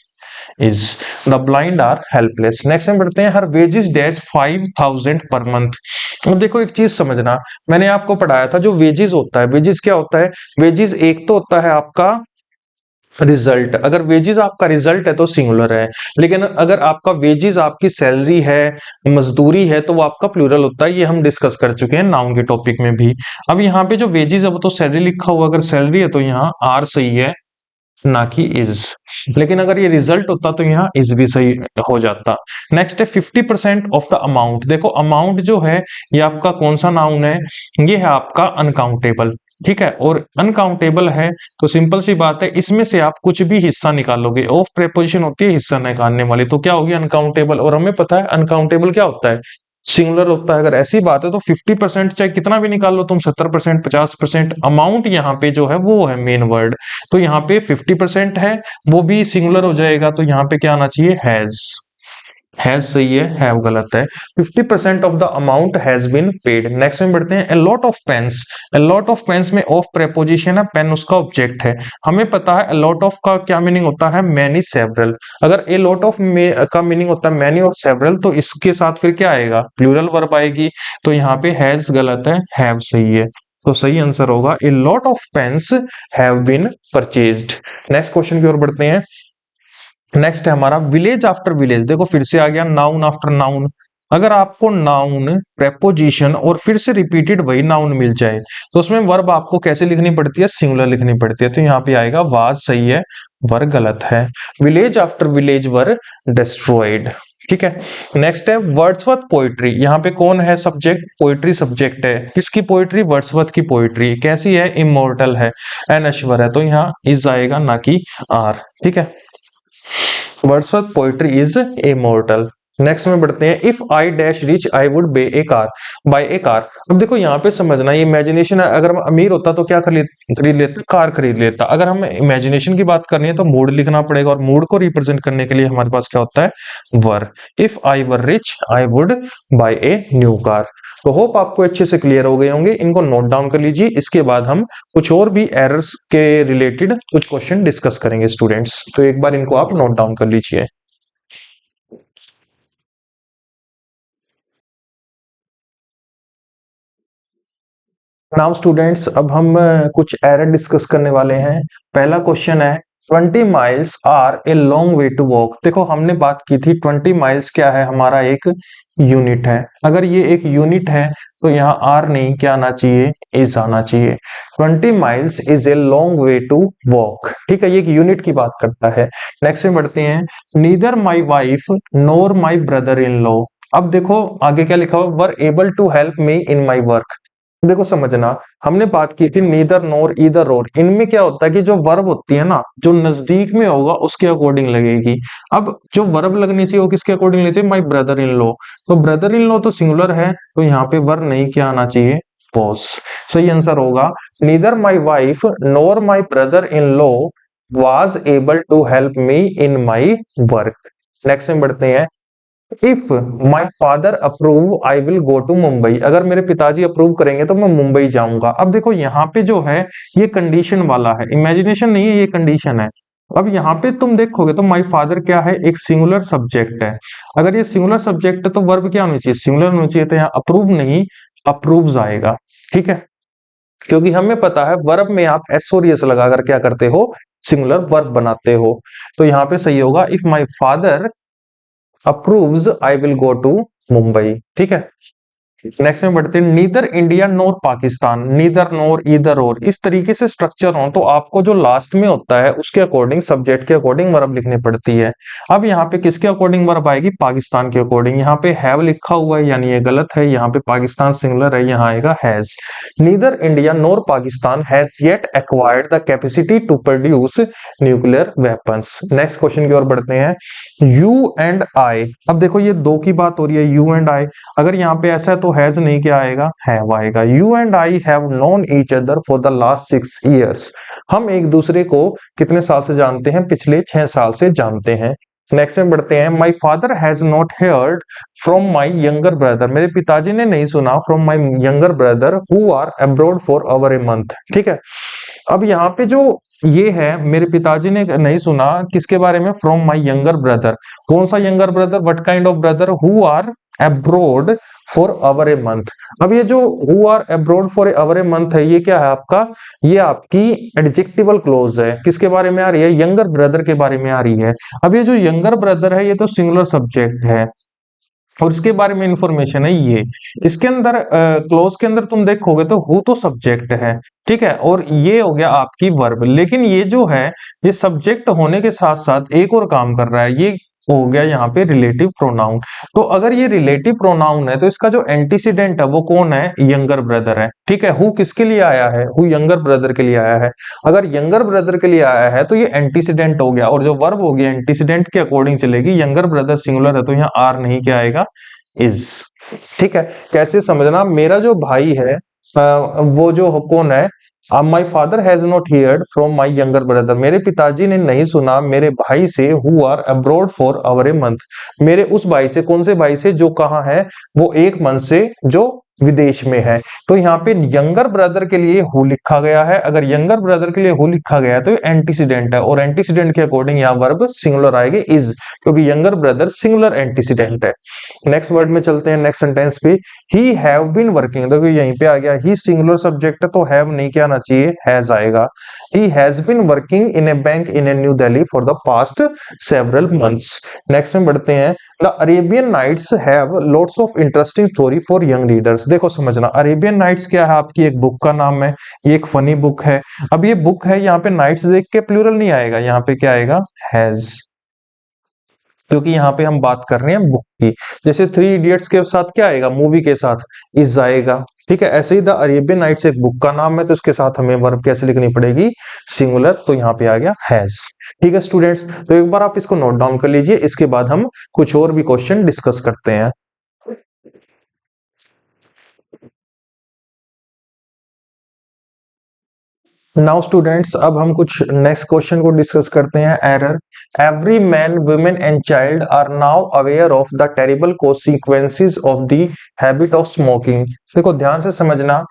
is. The blind are helpless. Next में बढ़ते हैं, हर वेजेस डैश 5000 पर मंथ। अब देखो एक चीज समझना, मैंने आपको पढ़ाया था जो वेजेस होता है, वेजेस क्या होता है, वेजेस एक तो होता है आपका रिजल्ट। अगर वेजेस आपका रिजल्ट है तो सिंगुलर है, लेकिन अगर आपका वेजेस आपकी सैलरी है, मजदूरी है, तो वो आपका प्लूरल होता है। ये हम डिस्कस कर चुके हैं नाउन के टॉपिक में भी। अब यहाँ पे जो वेजेस है वो तो सैलरी लिखा हुआ, अगर सैलरी है तो यहाँ आर सही है, ना कि इज। लेकिन अगर ये रिजल्ट होता तो यहाँ इज भी सही हो जाता। नेक्स्ट है 50% ऑफ द अमाउंट। देखो अमाउंट जो है ये आपका कौन सा नाउन है, ये है आपका अनकाउंटेबल। ठीक है, और अनकाउंटेबल है तो सिंपल सी बात है, इसमें से आप कुछ भी हिस्सा निकालोगे, ऑफ प्रेपोजिशन होती है हिस्सा निकालने वाली, तो क्या होगी अनकाउंटेबल। और हमें पता है अनकाउंटेबल क्या होता है, सिंगुलर होता है। अगर ऐसी बात है तो 50% चाहे कितना भी निकाल लो तुम, 70%, 50%, अमाउंट यहाँ पे जो है वो है मेन वर्ड। तो यहाँ पे 50% है, वो भी सिंगुलर हो जाएगा, तो यहाँ पे क्या आना चाहिए, हैज सही है, हैव गलत है। 50% of the amount has been paid. Next में बढ़ते हैं, a lot of pens। a lot of pens में ऑफ प्रेपोजिशन है, पेन उसका ऑब्जेक्ट है। हमें पता है a lot of का क्या मीनिंग होता है, many, several। अगर a lot of का मीनिंग होता है many और several, तो इसके साथ फिर क्या आएगा, प्लूरल वर्ब आएगी। तो यहाँ पे हैज गलत है, हैव सही है। तो सही आंसर होगा a lot of pens have been purchased। Next question की ओर बढ़ते हैं। नेक्स्ट है हमारा विलेज आफ्टर विलेज। देखो फिर से आ गया नाउन आफ्टर नाउन। अगर आपको नाउन, प्रेपोजिशन और फिर से रिपीटेड वही नाउन मिल जाए तो उसमें वर्ब आपको कैसे लिखनी पड़ती है, सिंगुलर लिखनी पड़ती है। तो यहाँ पे आएगा वाज सही है, वर गलत है। Village after village were destroyed. ठीक है, नेक्स्ट है वर्ड्सवर्थ पोइट्री। यहाँ पे कौन है सब्जेक्ट, पोइट्री सब्जेक्ट है। किसकी पोइट्री, वर्ड्सवर्थ की पोइट्री। कैसी है, इमोर्टल है, अनश्वर है, तो यहाँ इज आएगा, ना कि आर। ठीक है, Wordsworth poetry is immortal. Next में बढ़ते हैं, if I dash rich I would buy a car, buy a car. अब देखो यहाँ पे समझना, ये इमेजिनेशन है। अगर मैं अमीर होता तो क्या खरीद लेता, कार खरीद लेता। अगर हम इमेजिनेशन की बात करनी है तो मूड लिखना पड़ेगा, और मूड को रिप्रेजेंट करने के लिए हमारे पास क्या होता है, were. If I were rich I would buy a new car. तो होप आपको अच्छे से क्लियर हो गए होंगे, इनको नोट डाउन कर लीजिए। इसके बाद हम कुछ और भी एरर्स के रिलेटेड कुछ क्वेश्चन डिस्कस करेंगे स्टूडेंट्स, तो एक बार इनको आप नोट डाउन कर लीजिए। नाउ स्टूडेंट्स, अब हम कुछ एरर डिस्कस करने वाले हैं। पहला क्वेश्चन है, 20 miles are a long way to walk. देखो हमने बात की थी 20 माइल्स क्या है, हमारा एक यूनिट है। अगर ये एक यूनिट है तो यहाँ आर नहीं, क्या आना चाहिए, इज आना चाहिए। 20 miles is a long way to walk. ठीक है, ये एक यूनिट की बात करता है। नेक्स्ट में बढ़ते हैं, neither my wife nor my brother in law. अब देखो आगे क्या लिखा हुआ, were able to help me in my work. देखो समझना, हमने बात की थी नीदर नोर ईदर और। इनमें क्या होता है कि जो वर्ब होती है ना, जो नजदीक में होगा उसके अकॉर्डिंग लगेगी। अब जो वर्ब लगनी चाहिए वो किसके अकॉर्डिंग लगनी चाहिए, माई ब्रदर इन लॉ। तो ब्रदर इन लॉ तो सिंगुलर है, तो यहाँ पे वर्ब नहीं, क्या आना चाहिए, वॉज। सही आंसर होगा, neither my wife nor my brother in law was able to help me in my work. Next में बढ़ते हैं, if my father approve I will go to Mumbai, अगर मेरे पिताजी अप्रूव करेंगे तो मैं मुंबई जाऊंगा। अब देखो यहाँ पे जो है ये कंडीशन वाला है, इमेजिनेशन नहीं है, ये कंडीशन है। अब यहाँ पे तुम देखोगे तो माई फादर क्या है, एक सिंगुलर सब्जेक्ट है। अगर ये सिंगुलर सब्जेक्ट है तो वर्ब क्या होनी चाहिए, सिंगुलर होनी चाहिए। तो यहाँ अप्रूव नहीं अप्रूव्स आएगा, ठीक है, क्योंकि हमें पता है वर्ब में आप एस और एस लगाकर क्या करते हो, सिंगुलर वर्ब बनाते हो। तो यहाँ पे सही होगा if my father approves I will go to Mumbai, ठीक है। नेक्स्ट में बढ़ते हैं, neither India nor Pakistan, neither nor either or, इस तरीके से स्ट्रक्चर हो तो आपको जो लास्ट में होता है उसके अकॉर्डिंग सब्जेक्ट के अकॉर्डिंग वर्ब लिखनी पड़ती है। अब यहाँ पे किसके अकॉर्डिंग वर्ब आएगी, पाकिस्तान के अकॉर्डिंग। यहाँ पे हैव लिखा हुआ है यानी ये गलत है, यहाँ पे पाकिस्तान सिंगुलर है, यहाँ आएगा has. Neither India nor Pakistan has yet acquired the capacity to produce nuclear weapons. Next question की ओर बढ़ते हैं, यू एंड आई। अब देखो ये दो की बात हो रही है, यू एंड आई। अगर यहाँ पे ऐसा है तो हैज नहीं, क्या आएगा, हैव आएगा। You and I have known each other for the last 6 years। हम एक दूसरे को कितने साल से जानते हैं, पिछले 6 साल से जानते हैं। नेक्स्ट में बढ़ते हैं, my father has not heard from my younger brother, मेरे पिताजी ने नहीं सुना from my younger brother who are abroad for over a month, ठीक है। अब यहाँ पे जो ये है, मेरे पिताजी ने नहीं सुना किसके बारे में, फ्रॉम माई यंगर ब्रदर। कौन सा younger brother, what kind of brother, who are abroad for over a month. अब ये जो who are abroad for over a month है, ये क्या है आपका, ये आपकी एडजेक्टिवल क्लोज है, किसके बारे में आ रही है, यंगर ब्रदर के बारे में आ रही है। अब ये जो यंगर ब्रदर है ये तो सिंगुलर सब्जेक्ट है और इसके बारे में इंफॉर्मेशन है ये। इसके अंदर क्लोज के अंदर तुम देखोगे तो हु तो सब्जेक्ट है, ठीक है, और ये हो गया आपकी वर्ब। लेकिन ये जो है ये सब्जेक्ट होने के साथ साथ एक और काम कर रहा है, ये हो गया यहाँ पे रिलेटिव प्रोनाउन। तो अगर ये रिलेटिव प्रोनाउन है तो इसका जो एंटीसीडेंट है वो कौन है, यंगर ब्रदर है, ठीक है। हु किसके लिए आया है, हु यंगर ब्रदर के लिए आया है। अगर यंगर ब्रदर के लिए आया है तो ये एंटीसीडेंट हो गया, और जो वर्ब हो गया एंटीसीडेंट के अकॉर्डिंग चलेगी। यंगर ब्रदर सिंगुलर है तो यहाँ आर नहीं, क्या आएगा, इज, ठीक है। कैसे समझना, मेरा जो भाई है वो जो कौन है, my father has not heard from my younger brother, मेरे पिताजी ने नहीं सुना मेरे भाई से who are abroad for over a month, मेरे उस भाई से, कौन से भाई से, जो कहाँ है, वो 1 मंथ से जो विदेश में है। तो यहाँ पे यंगर ब्रदर के लिए हु लिखा गया है। अगर यंगर ब्रदर के लिए हु लिखा गया है तो एंटीसीडेंट है, और एंटीसीडेंट के अकॉर्डिंग यहाँ वर्ब सिंगुलर आएगी इज, क्योंकि यंगर ब्रदर सिंगुलर एंटीसीडेंट है। नेक्स्ट वर्ड में चलते हैं, नेक्स्ट सेंटेंस पे, ही हैव बीन वर्किंग। देखो यहीं पे आ गया, ही सिंगुलर सब्जेक्ट है तो हैव नहीं, क्या आना चाहिए, हैज आएगा। He has been working in a bank in a new Delhi for the past several months. Next में बढ़ते हैं, the Arabian nights have lots of interesting story for young readers. देखो समझना, अरेबियन नाइट्स क्या है, आपकी एक बुक का नाम है, ये एक फनी बुक है। अब ये बुक है, यहाँ पे नाइट्स देख के प्लूरल नहीं आएगा, यहाँ पे क्या आएगा, हैज, क्योंकि यहाँ पे हम बात कर रहे हैं बुक की। जैसे 3 इडियट्स के साथ क्या आएगा, मूवी के साथ इज आएगा, ठीक है। ऐसे ही द अरेबियन नाइट्स एक बुक का नाम है, तो इसके साथ हमें वर्ब कैसे लिखनी पड़ेगी, सिंगुलर, तो यहाँ पे आ गया हैज, ठीक है स्टूडेंट्स। तो एक बार आप इसको नोट डाउन कर लीजिए, इसके बाद हम कुछ और भी क्वेश्चन डिस्कस करते हैं। नाउ स्टूडेंट्स, अब हम कुछ नेक्स्ट क्वेश्चन को डिस्कस करते हैं। Error, every man women and child are now aware of the terrible consequences of the habit of smoking. देखो ध्यान से समझना,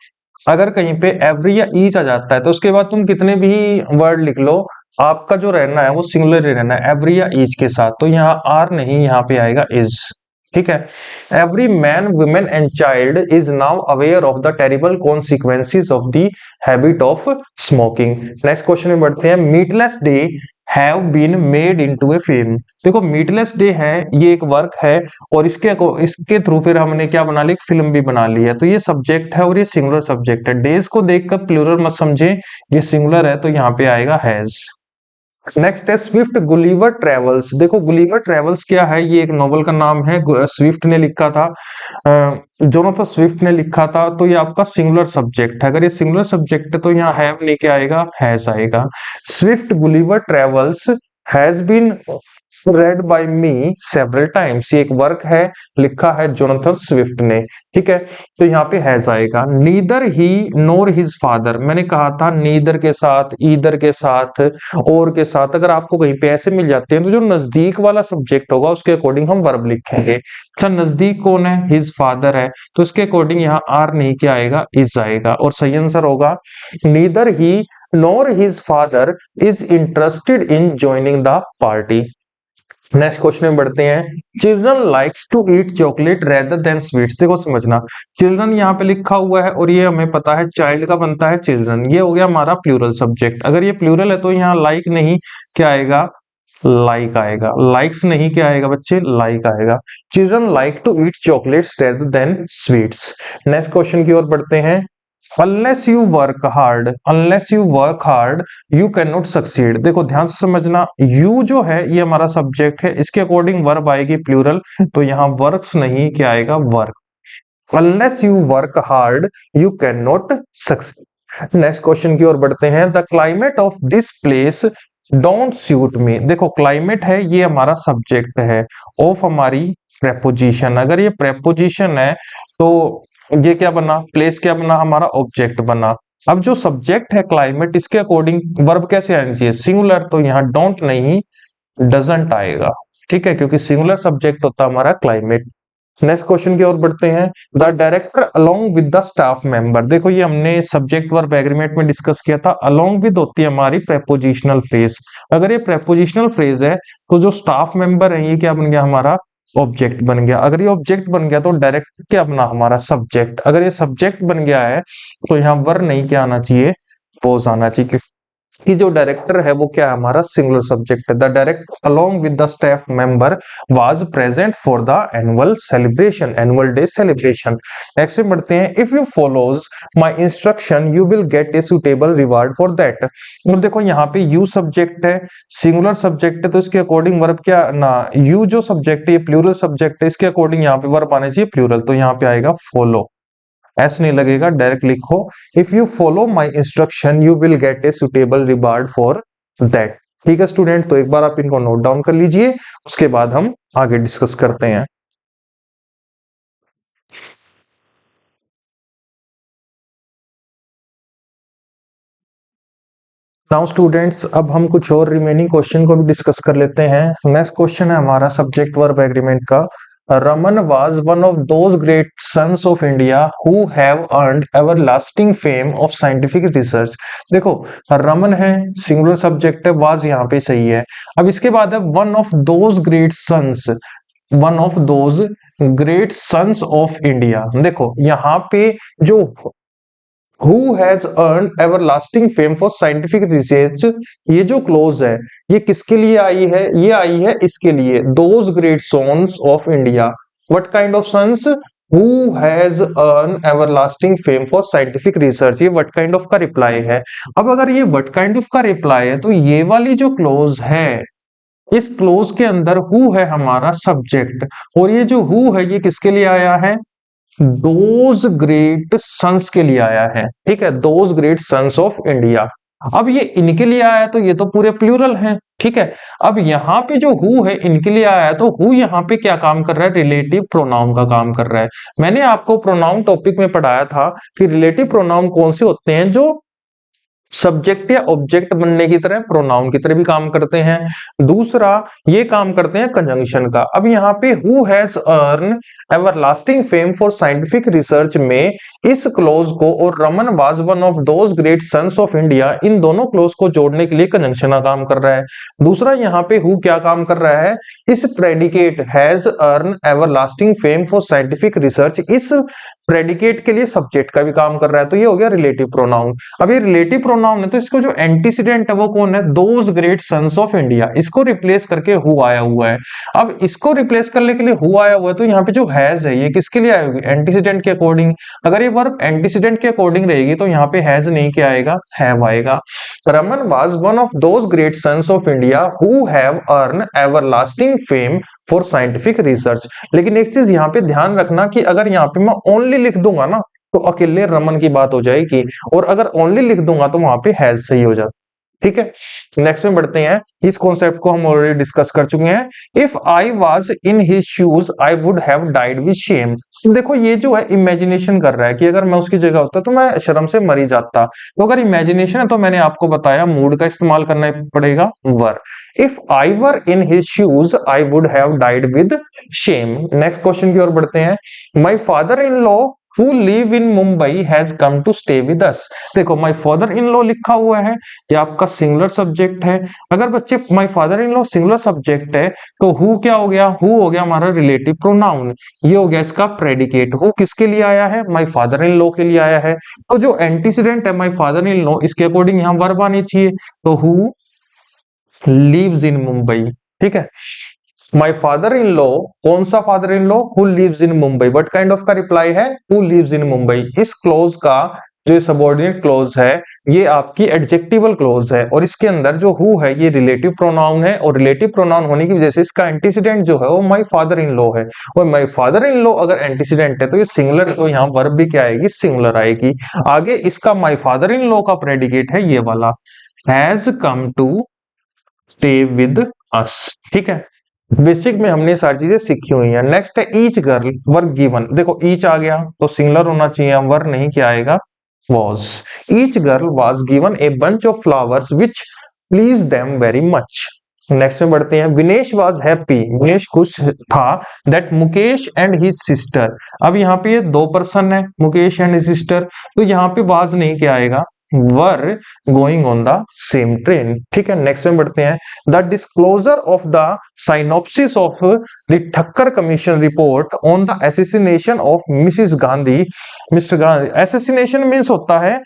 अगर कहीं पे एवरी या ईच आ जाता है तो उसके बाद तुम कितने भी वर्ड लिख लो, आपका जो रहना है वो सिंगुलर ही रहना है, एवरी या ईच के साथ। तो यहाँ आर नहीं, यहाँ पे आएगा इज, ठीक है। Every man women and child is now aware of the terrible consequences of the habit of smoking. Next question में बढ़ते हैं, meatless day have been made into a film. देखो मीटलेस डे है, ये एक वर्क है, और इसके थ्रू फिर हमने क्या बना ली, एक फिल्म भी बना ली है। तो ये सब्जेक्ट है और ये सिंगुलर सब्जेक्ट है। डेज को देखकर प्लूरल मत समझे, ये सिंगुलर है, तो यहाँ पे आएगा हैज। नेक्स्ट है स्विफ्ट गुलिवर ट्रेवल्स। देखो गुलिवर ट्रेवल्स क्या है, ये एक नॉवल का नाम है, स्विफ्ट ने लिखा था, जोनाथन स्विफ्ट ने लिखा था। तो ये आपका सिंगुलर सब्जेक्ट है। अगर ये सिंगुलर सब्जेक्ट है तो यहाँ हैव लेके आएगा, हैज आएगा। Swift Gulliver travels has been read by me several times, ये एक वर्क है, लिखा है जोनाथन स्विफ्ट ने, ठीक है। तो यहाँ पे हैज आएगा। Neither he nor his father, मैंने कहा था नीदर के साथ, ईदर के साथ, और के साथ अगर आपको कहीं पे ऐसे मिल जाते हैं तो जो नजदीक वाला सब्जेक्ट होगा उसके अकॉर्डिंग हम वर्ब लिखेंगे। अच्छा, नजदीक कौन है? हिज फादर है, तो इसके अकॉर्डिंग यहाँ आर नहीं, क्या आएगा? इज आएगा। और सही आंसर होगा neither he nor his father is interested in joining the party. Next question में बढ़ते हैं। Children likes to eat chocolate rather than sweets. देखो समझना, चिल्ड्रन यहाँ पे लिखा हुआ है और ये हमें पता है चाइल्ड का बनता है चिल्ड्रन, ये हो गया हमारा प्लूरल सब्जेक्ट। अगर ये प्लूरल है तो यहाँ लाइक नहीं, क्या आएगा? लाइक आएगा। लाइक्स नहीं, क्या आएगा बच्चे? लाइक आएगा। Children like to eat chocolates rather than sweets. Next question की ओर बढ़ते हैं। unless you work hard you cannot succeed। देखो ध्यान से समझना, you जो है ये हमारा सब्जेक्ट है, इसके अकॉर्डिंग वर्ब आएगी प्लूरल, तो यहाँ वर्क्स नहीं, क्या आएगा? Work. unless you work hard you cannot succeed। Next question की ओर बढ़ते हैं। The climate of this place don't suit me. देखो क्लाइमेट है, ये हमारा सब्जेक्ट है, ऑफ हमारी प्रेपोजिशन, अगर ये प्रेपोजिशन है तो ये क्या बना? प्लेस क्या बना? हमारा ऑब्जेक्ट बना। अब जो सब्जेक्ट है क्लाइमेट, इसके अकॉर्डिंग वर्ब कैसे आना चाहिए? सिंगुलर, तो यहाँ डोंट नहीं, डजंट आएगा, ठीक है, क्योंकि सिंगुलर सब्जेक्ट होता है हमारा क्लाइमेट। नेक्स्ट क्वेश्चन की ओर बढ़ते हैं। The director along with the staff member. देखो ये हमने सब्जेक्ट वर्ब एग्रीमेंट में डिस्कस किया था, अलोंग विद होती है हमारी प्रेपोजिशनल फ्रेज। अगर ये प्रेपोजिशनल फ्रेज है तो जो स्टाफ मेंबर है ये क्या बन गया? हमारा ऑब्जेक्ट बन गया। अगर ये ऑब्जेक्ट बन गया तो डायरेक्ट क्या बना? हमारा सब्जेक्ट। अगर ये सब्जेक्ट बन गया है तो यहाँ वर नहीं, क्या आना चाहिए? पोज आना चाहिए, कि जो डायरेक्टर है वो क्या है? हमारा सिंगुलर सब्जेक्ट है। The director along with the staff member was present for the annual celebration, annual day celebration. Next में बढ़ते हैं। If you follows my instruction you will get a suitable reward for that. और देखो यहाँ पे you subject है, singular subject है, तो इसके अकॉर्डिंग वर्ब क्या ना, यू जो सब्जेक्ट है ये प्लूरल सब्जेक्ट है, इसके अकॉर्डिंग यहाँ पे वर्ब आने चाहिए प्लूरल, तो यहाँ पे आएगा फॉलो। ऐसे नहीं लगेगा, डायरेक्ट लिखो if you follow my instruction you will get a suitable reward for that. ठीक है स्टूडेंट, तो एक बार आप इनको नोट डाउन कर लीजिए, उसके बाद हम आगे डिस्कस करते हैं। नाउ स्टूडेंट्स, अब हम कुछ और रिमेनिंग क्वेश्चन को भी डिस्कस कर लेते हैं। नेक्स्ट क्वेश्चन है हमारा सब्जेक्ट वर्ब एग्रीमेंट का। Raman was one of those great sons of India who have earned everlasting fame of scientific research। देखो रमन है, सिंगुलर सब्जेक्ट है, was यहाँ पे सही है। अब इसके बाद है one of those great sons, one of those great sons of India। देखो यहाँ पे जो who has earned everlasting fame for scientific research, ये जो क्लोज है ये किसके लिए आई है? ये आई है इसके लिए, those great sons of India। what kind of sons? who has earned everlasting fame for scientific research, ये what kind of का रिप्लाई है। अब अगर ये what kind of का रिप्लाई है तो ये वाली जो क्लोज है, इस क्लोज के अंदर हु है हमारा सब्जेक्ट, और ये जो हु है ये किसके लिए आया है? दोज ग्रेट सन्स के लिए आया है, ठीक है, those great sons of India. अब ये इनके लिए आया तो ये तो पूरे प्लूरल हैं, ठीक है। अब यहाँ पे जो हु है इनके लिए आया है तो हु यहाँ पे क्या काम कर रहा है? रिलेटिव प्रोनाउन का काम कर रहा है। मैंने आपको प्रोनाउन टॉपिक में पढ़ाया था कि रिलेटिव प्रोनाउन कौन से होते हैं? जो सब्जेक्ट या ऑब्जेक्ट बनने की तरह, प्रोनाउन की तरह भी काम करते हैं। दूसरा ये काम करते हैं कंजंक्शन का। अब यहाँ पे who has earn everlasting fame for scientific research में इस क्लोज को और Raman was one of those great sons of India, इन दोनों क्लोज को जोड़ने के लिए कंजंक्शन का काम कर रहा है। दूसरा यहाँ पे हु क्या काम कर रहा है? इस predicate has earn everlasting fame for scientific research, इस प्रेडिकेट के लिए सब्जेक्ट का भी काम कर रहा है, तो ये हो गया रिलेटिव प्रोनाउन। अब ये रिलेटिव प्रोनाउन है तो इसको जो एंटीसीडेंट है वो कौन है? Those great sons of India, इसको रिप्लेस करके हु आया हुआ है। अब इसको रिप्लेस करने के लिए हु आया हुआ है तो यहाँ पे जो हैज है ये किसके लिए आएगी? एंटीसीडेंट के अकॉर्डिंग। अगर ये वर्ब एंटीसीडेंट के अकॉर्डिंग रहेगी तो यहाँ पे हैज नहीं, क्या आएगा? हैव आएगा। Raman was one of those great sons of India who have earn everlasting fame for scientific research. लेकिन एक चीज यहाँ पे ध्यान रखना कि अगर यहाँ पे मैं ओनली लिख दूंगा ना तो अकेले रमन की बात हो जाएगी, और अगर ओनली लिख दूंगा तो वहां पे हैज सही हो जाता। ठीक है, नेक्स्ट में बढ़ते हैं। इस कॉन्सेप्ट को हम ऑलरेडी डिस्कस कर चुके हैं। If I was in his shoes I would have died with shame. देखो ये जो है इमेजिनेशन कर रहा है कि अगर मैं उसकी जगह होता तो मैं शर्म से मर ही जाता। तो अगर इमेजिनेशन है तो मैंने आपको बताया मूड का इस्तेमाल करना पड़ेगा, were. If I were in his shoes I would have died with shame. Next question की ओर बढ़ते हैं। My father in law who live in Mumbai has come to stay with us। देखो my father in law लिखा हुआ है, ये आपका सिंगुलर सब्जेक्ट है। अगर बच्चे my father in law singular subject है तो who क्या हो गया, who हो गया हमारा रिलेटिव प्रोनाउन, ये हो गया इसका प्रेडिकेट। who किसके लिए आया है, my father in law के लिए आया है। तो जो एंटीसीडेंट है my father in law, इसके अकॉर्डिंग यहाँ वर्ब आनी चाहिए, तो who lives in Mumbai। ठीक है, माई फादर इन लॉ, कौन सा father in law, who lives in Mumbai. What kind of का रिप्लाई है, हु लिव्स इन मुंबई। इस क्लोज का जो सबऑर्डिनेट क्लोज है ये आपकी एडजेक्टिवल क्लोज है, और इसके अंदर जो हु है ये रिलेटिव प्रोनाउन है, और रिलेटिव प्रोनाउन होने की वजह से इसका एंटीसीडेंट जो है वो माई फादर इन लॉ है। और माई फादर इन लॉ अगर एंटीसीडेंट है तो ये सिंगुलर, तो यहाँ वर्ब भी क्या आएगी, सिंगुलर आएगी। आगे इसका माई फादर इन लॉ का प्रेडिकेट है ये वाला, has come to stay with us. ठीक है, बेसिक में हमने सारी चीजें सीखी हुई हैं। नेक्स्ट है ईच गर्ल वर गिवन। देखो ईच आ गया तो सिंगुलर होना चाहिए, वर नहीं, क्या आएगा, was। Each girl was given a bunch of flowers which pleased them very much। Next में बढ़ते हैं। विनेश was happy, विनेश खुश था, that Mukesh and his sister। अब यहाँ पे ये दो पर्सन है, मुकेश एंड सिस्टर, तो यहाँ पे was नहीं, क्या आएगा, were going on the same train. ठीक है, नेक्स्ट में बढ़ते हैं। The disclosure of the synopsis of the Thakkar commission report on the assassination of Mrs Gandhi, mister Gandhi. Assassination means होता है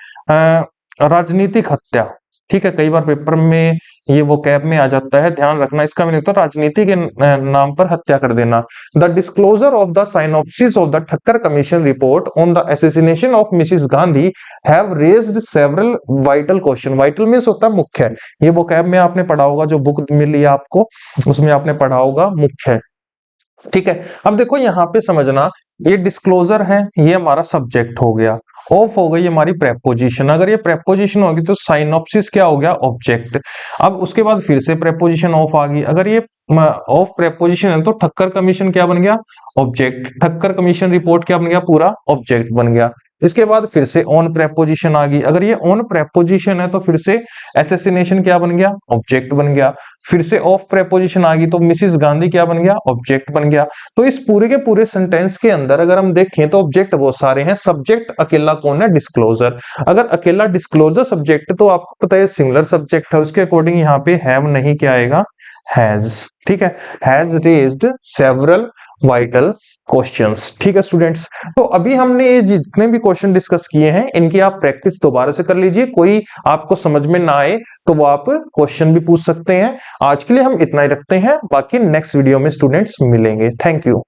राजनीतिक हत्या। ठीक है, कई बार पेपर में ये वो कैब में आ जाता है, ध्यान रखना, इसका मैंने तो राजनीति के नाम पर हत्या कर देना। The disclosure of the synopsis of the Thakkar commission report on the assassination of Mrs Gandhi have raised several vital question. Vital means होता है मुख्य, ये वो कैब में आपने पढ़ा होगा, जो बुक मिली है आपको उसमें आपने पढ़ा होगा मुख्य। ठीक है, अब देखो यहाँ पे समझना, ये डिस्क्लोजर है, ये हमारा सब्जेक्ट हो गया, ऑफ हो गई हमारी प्रेपोजिशन। अगर ये प्रेपोजिशन होगी तो साइनोप्सिस क्या हो गया, ऑब्जेक्ट। अब उसके बाद फिर से प्रेपोजिशन ऑफ आ गई, अगर ये ऑफ प्रेपोजिशन है तो ठक्कर कमीशन क्या बन गया, ऑब्जेक्ट। ठक्कर कमीशन रिपोर्ट क्या बन गया, पूरा ऑब्जेक्ट बन गया। इसके बाद फिर से ऑन प्रेपोजिशन आ गई, अगर ये ऑन प्रेपोजिशन है तो फिर से असैसिनेशन क्या बन गया, ऑब्जेक्ट बन गया। फिर से ऑफ प्रेपोजिशन आ गई तो मिसिस गांधी क्या बन गया, ऑब्जेक्ट बन गया। तो इस पूरे के पूरे सेंटेंस के अंदर अगर हम देखें तो ऑब्जेक्ट बहुत सारे हैं, सब्जेक्ट अकेला कौन है, डिस्क्लोजर। अगर अकेला डिस्क्लोजर सब्जेक्ट तो आपको पता है सिंगुलर सब्जेक्ट है, उसके अकॉर्डिंग यहाँ पे हैव नहीं, क्या आएगा, हैज। ठीक है, has raised several vital questions. ठीक है स्टूडेंट्स, तो अभी हमने ये जितने भी क्वेश्चन डिस्कस किए हैं इनकी आप प्रैक्टिस दोबारा से कर लीजिए। कोई आपको समझ में ना आए तो वो आप क्वेश्चन भी पूछ सकते हैं। आज के लिए हम इतना ही रखते हैं, बाकी नेक्स्ट वीडियो में स्टूडेंट्स मिलेंगे। Thank you.